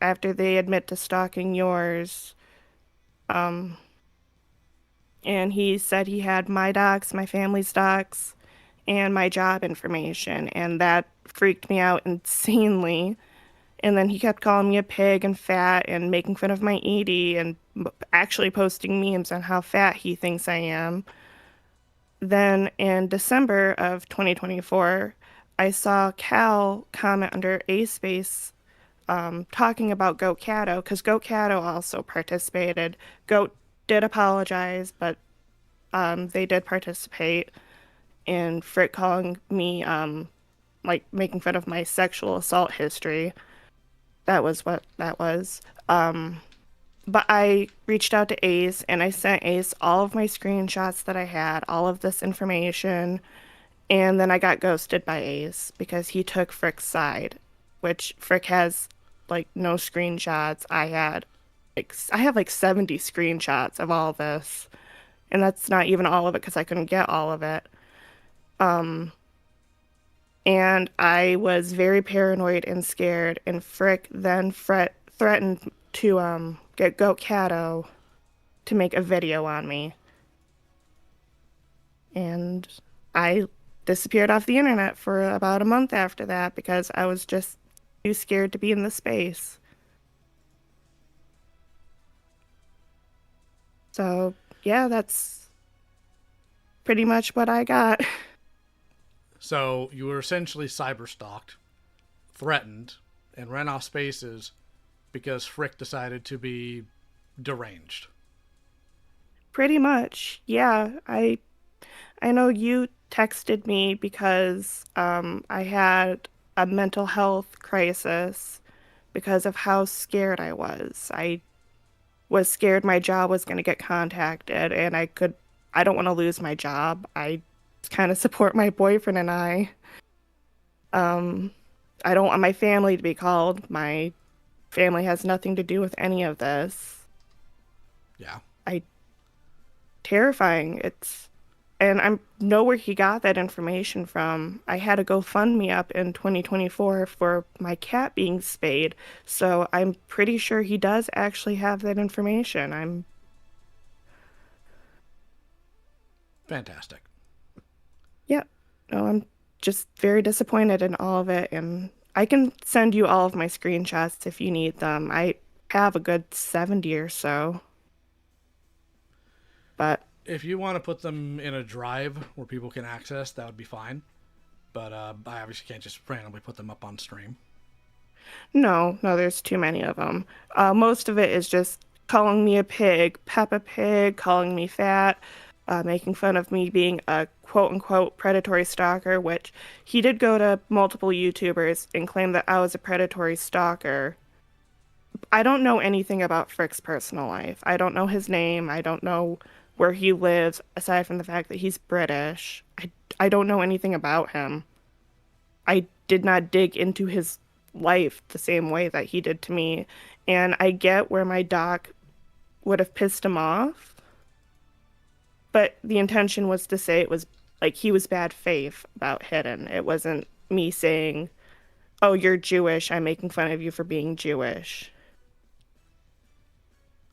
Speaker 17: after they admit to stalking yours? And he said he had my docs, my family's docs, and my job information, and that freaked me out insanely. And then he kept calling me a pig and fat and making fun of my ED and actually posting memes on how fat he thinks I am. Then in December of 2024, I saw Cal comment under A-Space talking about Goat Cato, because Goat Cato also participated. Goat did apologize, but they did participate in Frick calling me, like, making fun of my sexual assault history. That was what that was. But I reached out to Ace, and I sent Ace all of my screenshots that I had, all of this information, and then I got ghosted by Ace because he took Frick's side, which Frick has, like, no screenshots. I have, like, 70 screenshots of all this, and that's not even all of it because I couldn't get all of it. And I was very paranoid and scared, and Frick then threatened to get Goat Cato to make a video on me. And I disappeared off the internet for about a month after that because I was just too scared to be in the space. So, yeah, that's pretty much what I got.
Speaker 12: So you were essentially cyberstalked, threatened, and ran off spaces because Frick decided to be deranged.
Speaker 17: Pretty much, yeah. I know you texted me because I had a mental health crisis because of how scared I was. I was scared my job was going to get contacted, and I don't want to lose my job. I kind of support my boyfriend and I don't want my family to be called. My family has nothing to do with any of this.
Speaker 12: Yeah.
Speaker 17: Terrifying. And I know where he got that information from. I had a GoFundMe up in 2024 for my cat being spayed, so I'm pretty sure he does actually have that information.
Speaker 12: Fantastic.
Speaker 17: Yeah. No, I'm just very disappointed in all of it, and I can send you all of my screenshots if you need them. I have a good 70 or so. But
Speaker 12: if you want to put them in a drive where people can access, that would be fine. But I obviously can't just randomly put them up on stream.
Speaker 17: No, there's too many of them. Most of it is just calling me a pig, Peppa Pig, calling me fat, making fun of me being a quote-unquote predatory stalker, which he did go to multiple YouTubers and claim that I was a predatory stalker. I don't know anything about Frick's personal life. I don't know his name. I don't know where he lives, aside from the fact that he's British. I don't know anything about him. I did not dig into his life the same way that he did to me. And I get where my doc would have pissed him off. But the intention was to say it was like he was bad faith about Hidden. It wasn't me saying, oh, you're Jewish, I'm making fun of you for being Jewish.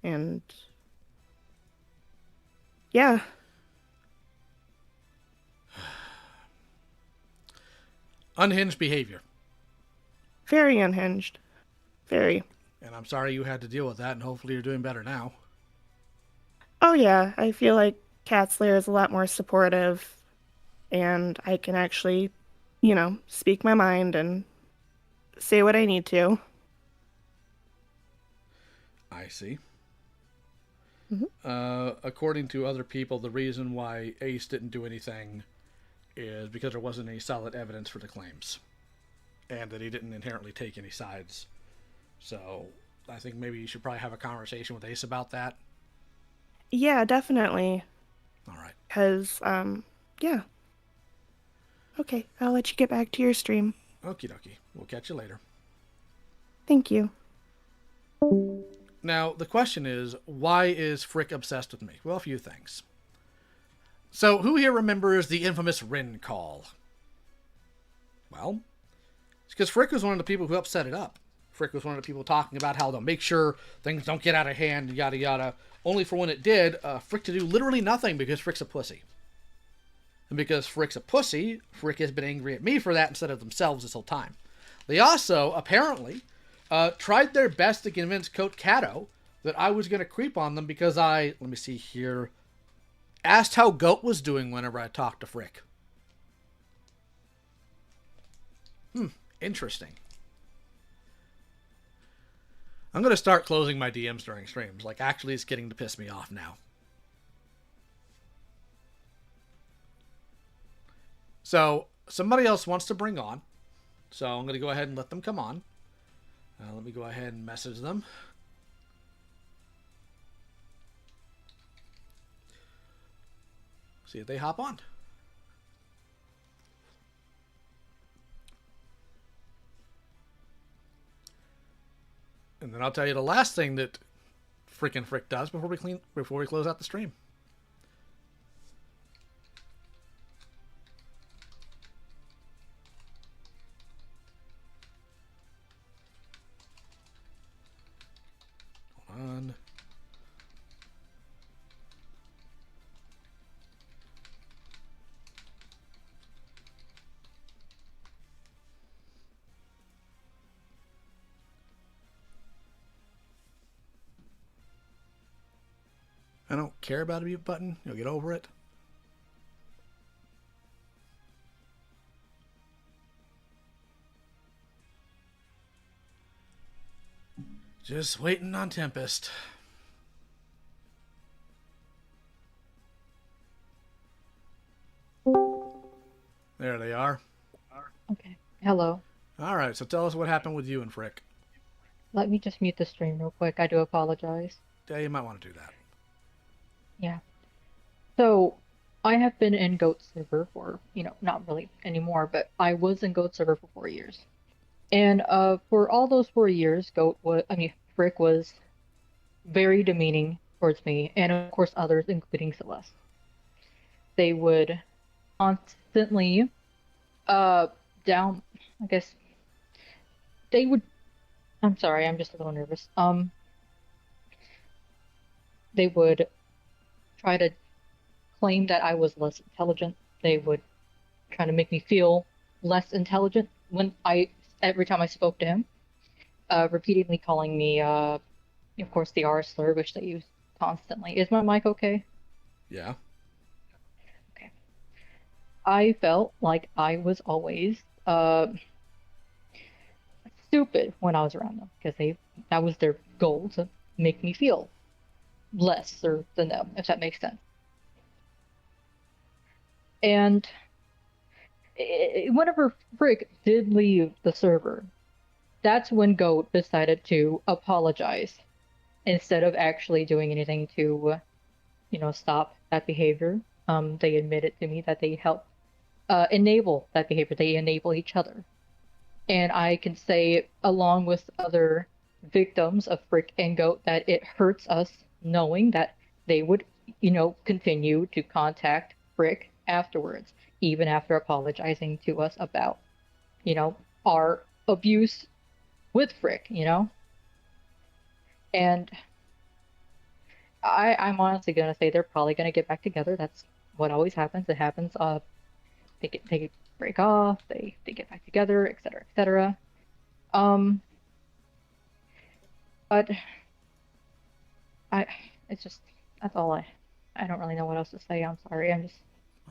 Speaker 17: And yeah.
Speaker 12: Unhinged behavior.
Speaker 17: Very unhinged. Very.
Speaker 12: And I'm sorry you had to deal with that, and hopefully you're doing better now.
Speaker 17: Oh yeah, I feel like Cat Slayer is a lot more supportive, and I can actually, speak my mind and say what I need to.
Speaker 12: I see.
Speaker 17: Mm-hmm.
Speaker 12: According to other people, the reason why Ace didn't do anything is because there wasn't any solid evidence for the claims, and that he didn't inherently take any sides. So I think maybe you should probably have a conversation with Ace about that.
Speaker 17: Yeah, definitely.
Speaker 12: All right.
Speaker 17: Because, yeah. Okay, I'll let you get back to your stream.
Speaker 12: Okie dokie. We'll catch you later.
Speaker 17: Thank you.
Speaker 12: Now, the question is, why is Frick obsessed with me? Well, a few things. So, who here remembers the infamous Rin call? Well, it's because Frick was one of the people who upset it up. Frick was one of the people talking about how they'll make sure things don't get out of hand, yada yada. Only for when it did, Frick to do literally nothing because Frick's a pussy. And because Frick's a pussy, Frick has been angry at me for that instead of themselves this whole time. They also, apparently, tried their best to convince Coach Cato that I was going to creep on them because let me see here, asked how Goat was doing whenever I talked to Frick. Interesting. I'm going to start closing my DMs during streams. Like, actually, it's getting to piss me off now. So, somebody else wants to bring on. So, I'm going to go ahead and let them come on. Let me go ahead and message them. See if they hop on. And then I'll tell you the last thing that freaking Frick does before we close out the stream. Hold on. I don't care about a mute button. You'll get over it. Just waiting on Tempest. There they are.
Speaker 18: Okay. Hello.
Speaker 12: All right, so tell us what happened with you and Frick.
Speaker 18: Let me just mute the stream real quick. I do apologize.
Speaker 12: Yeah, you might want to do that.
Speaker 18: Yeah. So, I have been in Goat server for, not really anymore, but I was in Goat server for 4 years. And for all those 4 years, Frick was very demeaning towards me, and of course others, including Celeste. They would constantly, I'm sorry, I'm just a little nervous. They would try to claim that I was less intelligent. They would try to make me feel less intelligent every time I spoke to him. Repeatedly calling me, of course, the R slur, which they use constantly. Is my mic okay?
Speaker 12: Yeah.
Speaker 18: Okay. I felt like I was always stupid when I was around them, because that was their goal, to make me feel lesser than them, if that makes sense. And whenever Frick did leave the server, that's when Goat decided to apologize instead of actually doing anything to, stop that behavior. They admitted to me that they helped enable that behavior. They enable each other. And I can say, along with other victims of Frick and Goat, that it hurts us knowing that they would, continue to contact Frick afterwards, even after apologizing to us about, our abuse with Frick, And I'm honestly gonna say they're probably gonna get back together. That's what always happens. It happens. They break off. They get back together, etc., etc. But it's just, that's all I don't really know what else to say. I'm sorry. I'm just.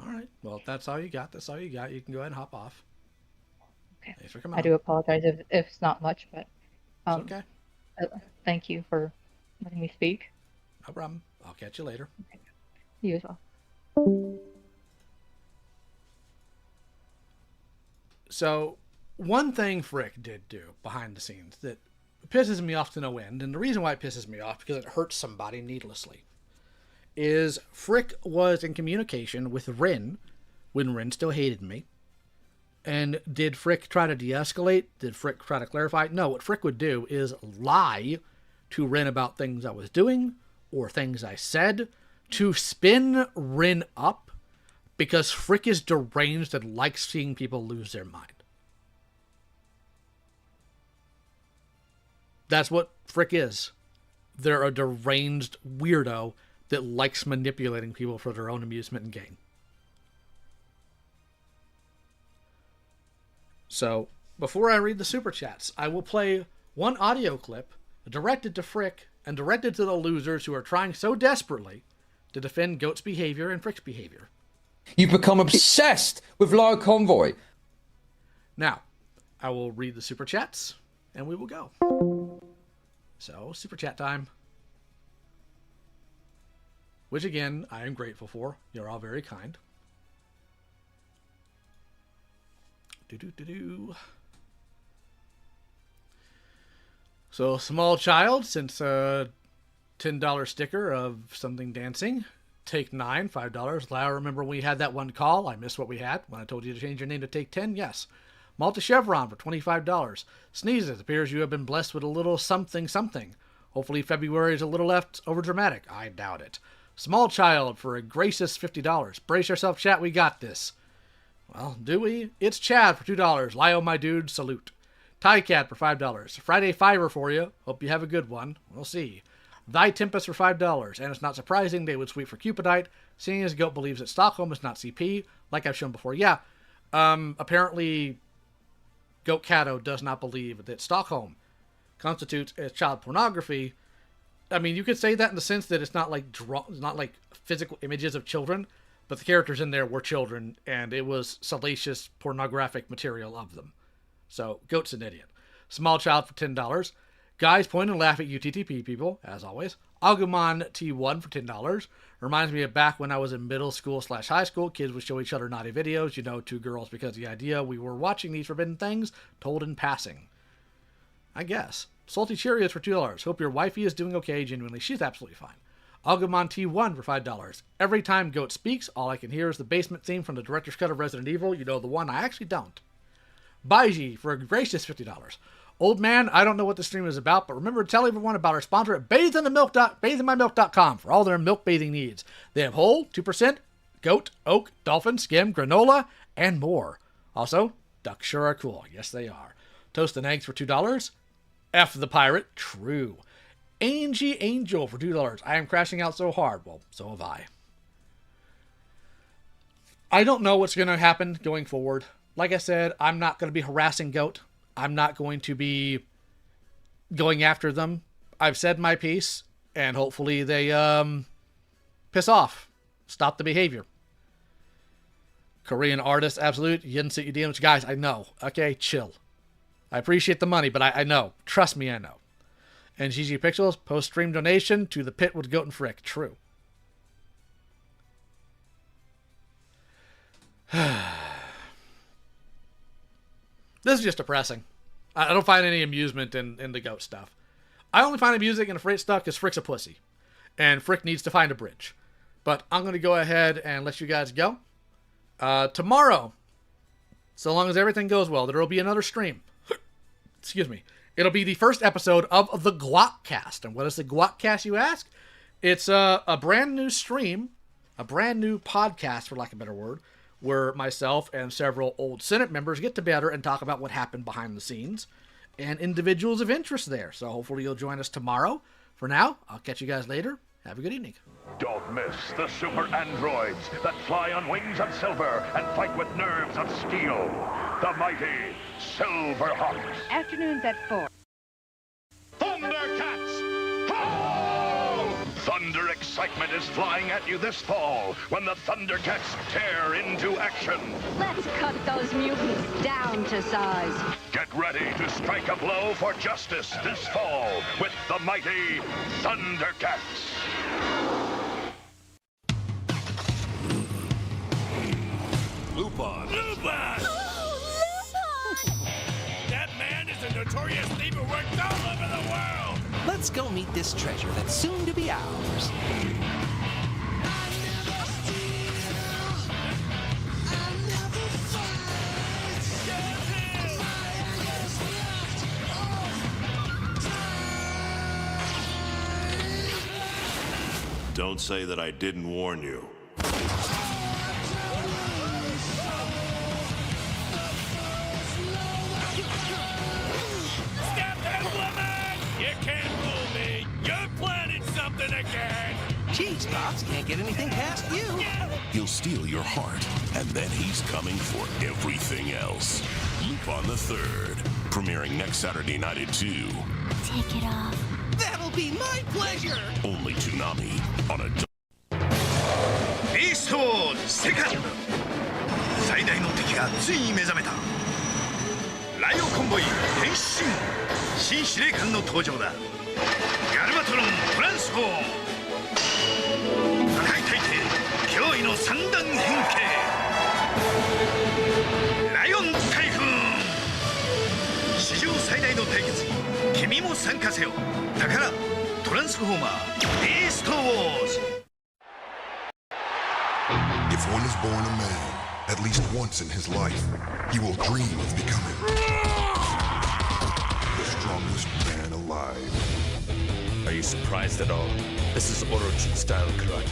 Speaker 12: All right. Well, if that's all you got, that's all you got. You can go ahead and hop off.
Speaker 18: Okay.
Speaker 12: Thanks for coming
Speaker 18: I do apologize if it's not much, but
Speaker 12: it's okay.
Speaker 18: Thank you for letting me speak.
Speaker 12: No problem. I'll catch you later.
Speaker 18: Okay. You as well.
Speaker 12: So, one thing Frick did do behind the scenes that pisses me off to no end, and the reason why it pisses me off, because it hurts somebody needlessly, is Frick was in communication with Rin when Rin still hated me. And did Frick try to de-escalate? Did Frick try to clarify? No, what Frick would do is lie to Rin about things I was doing or things I said to spin Rin up, because Frick is deranged and likes seeing people lose their mind. That's what Frick is. They're a deranged weirdo that likes manipulating people for their own amusement and gain. So, before I read the super chats, I will play one audio clip directed to Frick and directed to the losers who are trying so desperately to defend Goat's behavior and Frick's behavior.
Speaker 19: You've become obsessed with Lyle Convoy.
Speaker 12: Now, I will read the super chats and we will go. So, super chat time. Which again, I am grateful for. You're all very kind. So, small child, since a $10 sticker of something dancing. Take 9, $5. I remember when we had that one call. I missed what we had when I told you to change your name to Take 10. Yes. Malta Chevron for $25. Sneezes. Appears you have been blessed with a little something something. Hopefully February is a little left over dramatic. I doubt it. Small child for a gracious $50. Brace yourself, chat. We got this. Well, do we? It's Chad for $2. Lio, my dude. Salute. Ty Cat for $5. Friday Fiver for you. Hope you have a good one. We'll see. Thy Tempest for $5. And it's not surprising they would sweep for Cupidite, seeing as Goat believes that Stockholm is not CP, like I've shown before. Yeah, apparently Goat Cato does not believe that Stockholm constitutes as child pornography. I mean, you could say that in the sense that it's not like not like physical images of children, but the characters in there were children, and it was salacious pornographic material of them. So, Goat's an idiot. Small child for $10. Guys point and laugh at you TTP people, as always. Agumon T1 for $10. Reminds me of back when I was in middle school / high school. Kids would show each other naughty videos. You know, 2 girls because the idea we were watching these forbidden things told in passing. I guess. Salty Cheerios for $2. Hope your wifey is doing okay. Genuinely, she's absolutely fine. Agumon T1 for $5. Every time Goat speaks, all I can hear is the basement theme from the director's cut of Resident Evil. You know, the one I actually don't. Baiji for a gracious $50. Old man, I don't know what the stream is about, but remember to tell everyone about our sponsor at bathinmymilk.com for all their milk bathing needs. They have whole, 2%, goat, oak, dolphin, skim, granola, and more. Also, ducks sure are cool. Yes, they are. Toast and eggs for $2. F the pirate. True. Angie Angel for $2. I am crashing out so hard. Well, so have I. I don't know what's going to happen going forward. Like I said, I'm not going to be harassing Goat. I'm not going to be going after them. I've said my piece, and hopefully they piss off. Stop the behavior. Korean artist, absolute. You didn't see your DMs. Guys, I know. Okay, chill. I appreciate the money, but I know. Trust me, I know. And GG Pixels, post-stream donation to the pit with Goat and Frick. True. This is just depressing. I don't find any amusement in the Goat stuff. I only find amusement in the Frick stuff because Frick's a pussy. And Frick needs to find a bridge. But I'm going to go ahead and let you guys go. Tomorrow, so long as everything goes well, there will be another stream. Excuse me. It'll be the first episode of the Guapcast. And what is the Guapcast, you ask? It's a brand new stream, a brand new podcast, for lack of a better word, where myself and several old Senate members get together and talk about what happened behind the scenes and individuals of interest there. So hopefully you'll join us tomorrow. For now, I'll catch you guys later. Have a good evening.
Speaker 1: Don't miss the super androids that fly on wings of silver and fight with nerves of steel. The mighty Silverhawks.
Speaker 20: Afternoons at 4.
Speaker 1: Thundercats! Ho! Thunder excitement is flying at you this fall when the Thundercats tear into action.
Speaker 20: Let's cut those mutants down to size.
Speaker 1: Get ready to strike a blow for justice this fall with the mighty Thundercats.
Speaker 3: Lupin! Lupin! That man is a notorious thief who works all over the world!
Speaker 2: Let's go meet this treasure that's soon to be ours.
Speaker 3: Don't say that I didn't warn you. You can't fool me! You're planning something again!
Speaker 2: Jeez, Box, can't get anything past you.
Speaker 5: He'll steal your heart, and then he's coming for everything else.
Speaker 3: Lupin on the 3rd. Premiering next Saturday night at 2.
Speaker 7: Take it off.
Speaker 3: That'll be my pleasure! Only Toonami on a...
Speaker 1: ビーストウォーズセカンド最大の敵がついに目覚めたライオンコンボイ変身新司令官の登場だガルバトロントランスフォーム破壊大帝驚異の三段変形ライオン台風史上最大の対決に君も参加せよだからトランスフォーマービーストウォーズ
Speaker 21: If one is born a man, at least once in his life, he will dream of becoming the strongest man alive.
Speaker 5: Are you surprised at all? This is Orochi-style karate.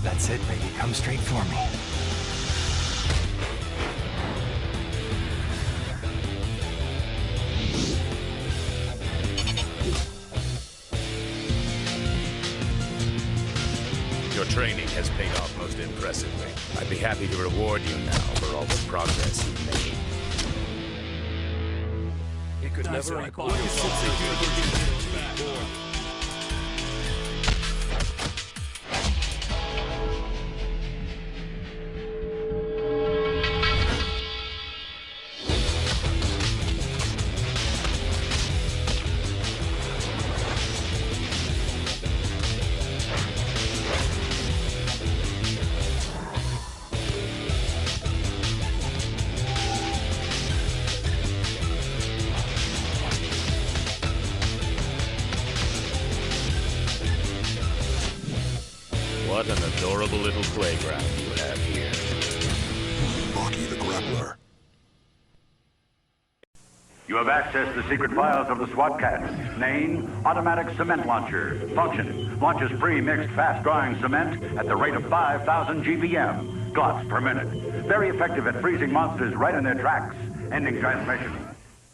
Speaker 4: That's it, baby. Come straight for me.
Speaker 5: Your training has paid off most impressively. I'd be happy to reward you now for all the progress you've made.
Speaker 3: He could never recall himself.
Speaker 5: What an adorable little playground you have here.
Speaker 21: Rocky the Grappler.
Speaker 22: You have accessed the secret files of the SWAT Cats. Name, automatic cement launcher. Function, launches pre-mixed fast-drying cement at the rate of 5,000 GPM. Glots per minute. Very effective at freezing monsters right in their tracks. Ending transmission.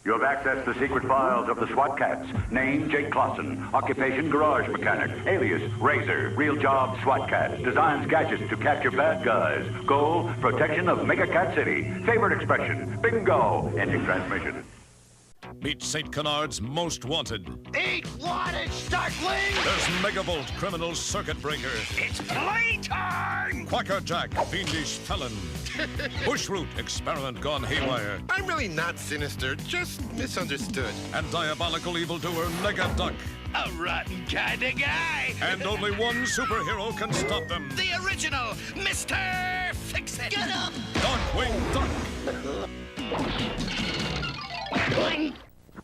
Speaker 22: You have accessed the secret files of the SWAT Cats. Name, Jake Clausen. Occupation, garage mechanic. Alias, Razor. Real job, SWAT Cats. Designs gadgets to capture bad guys. Goal, protection of Mega Cat City. Favorite expression, bingo. Ending transmission.
Speaker 3: Meet St. Canard's Most Wanted.
Speaker 1: Eat wanted, Starkling!
Speaker 3: There's Megavolt, criminal circuit breaker.
Speaker 1: It's playtime!
Speaker 3: Quacker Jack, fiendish felon. Bushroot, experiment gone haywire.
Speaker 23: I'm really not sinister, just misunderstood.
Speaker 3: And diabolical evildoer Negaduck.
Speaker 1: A rotten kind of guy!
Speaker 3: And only one superhero can stop them.
Speaker 1: The original, Mr. Fix-It! Get up!
Speaker 3: Darkwing Duck.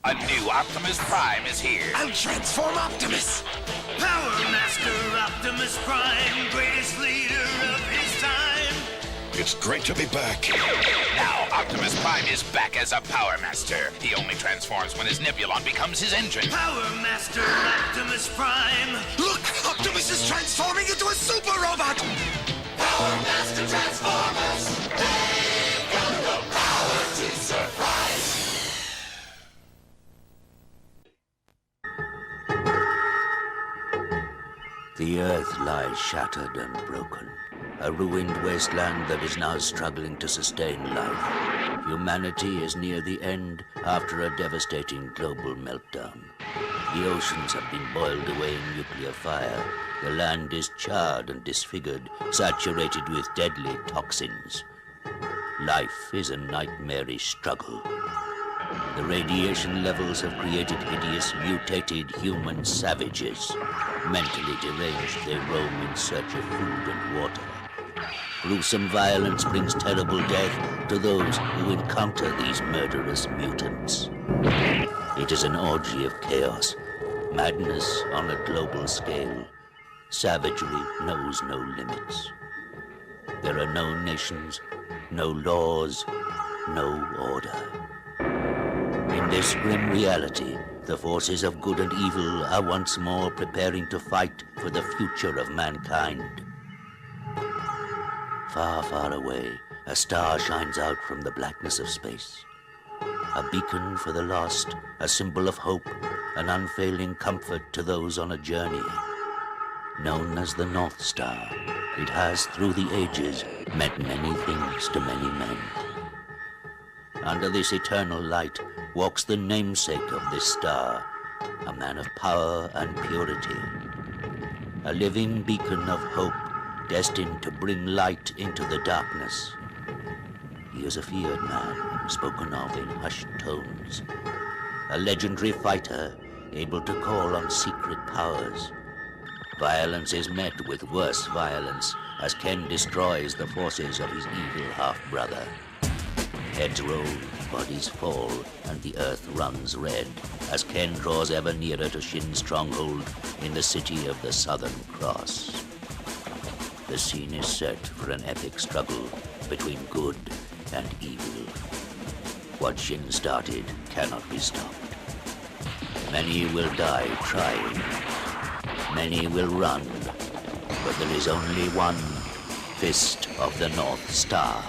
Speaker 1: A new Optimus Prime is here.
Speaker 3: I'll transform Optimus.
Speaker 1: Power Master Optimus Prime, greatest leader of his time.
Speaker 21: It's great to be back.
Speaker 1: Now Optimus Prime is back as a Power Master. He only transforms when his Nebulon becomes his engine. Power Master Optimus Prime.
Speaker 3: Look, Optimus is transforming into a super robot.
Speaker 1: Power Master Transformers. They've got the power to surprise.
Speaker 24: The Earth lies shattered and broken. A ruined wasteland that is now struggling to sustain life. Humanity is near the end after a devastating global meltdown. The oceans have been boiled away in nuclear fire. The land is charred and disfigured, saturated with deadly toxins. Life is a nightmarish struggle. The radiation levels have created hideous, mutated human savages. Mentally deranged, they roam in search of food and water. Gruesome violence brings terrible death to those who encounter these murderous mutants. It is an orgy of chaos, madness on a global scale. Savagery knows no limits. There are no nations, no laws, no order. In this grim reality, the forces of good and evil are once more preparing to fight for the future of mankind. Far, far away, a star shines out from the blackness of space. A beacon for the lost, a symbol of hope, an unfailing comfort to those on a journey. Known as the North Star, it has, through the ages, meant many things to many men. Under this eternal light walks the namesake of this star, a man of power and purity, a living beacon of hope destined to bring light into the darkness. He is a feared man, spoken of in hushed tones, a legendary fighter able to call on secret powers. Violence is met with worse violence as Ken destroys the forces of his evil half-brother. Heads roll, bodies fall, and the earth runs red as Ken draws ever nearer to Shin's stronghold in the city of the Southern Cross. The scene is set for an epic struggle between good and evil. What Shin started cannot be stopped. Many will die trying. Many will run. But there is only one Fist of the North Star.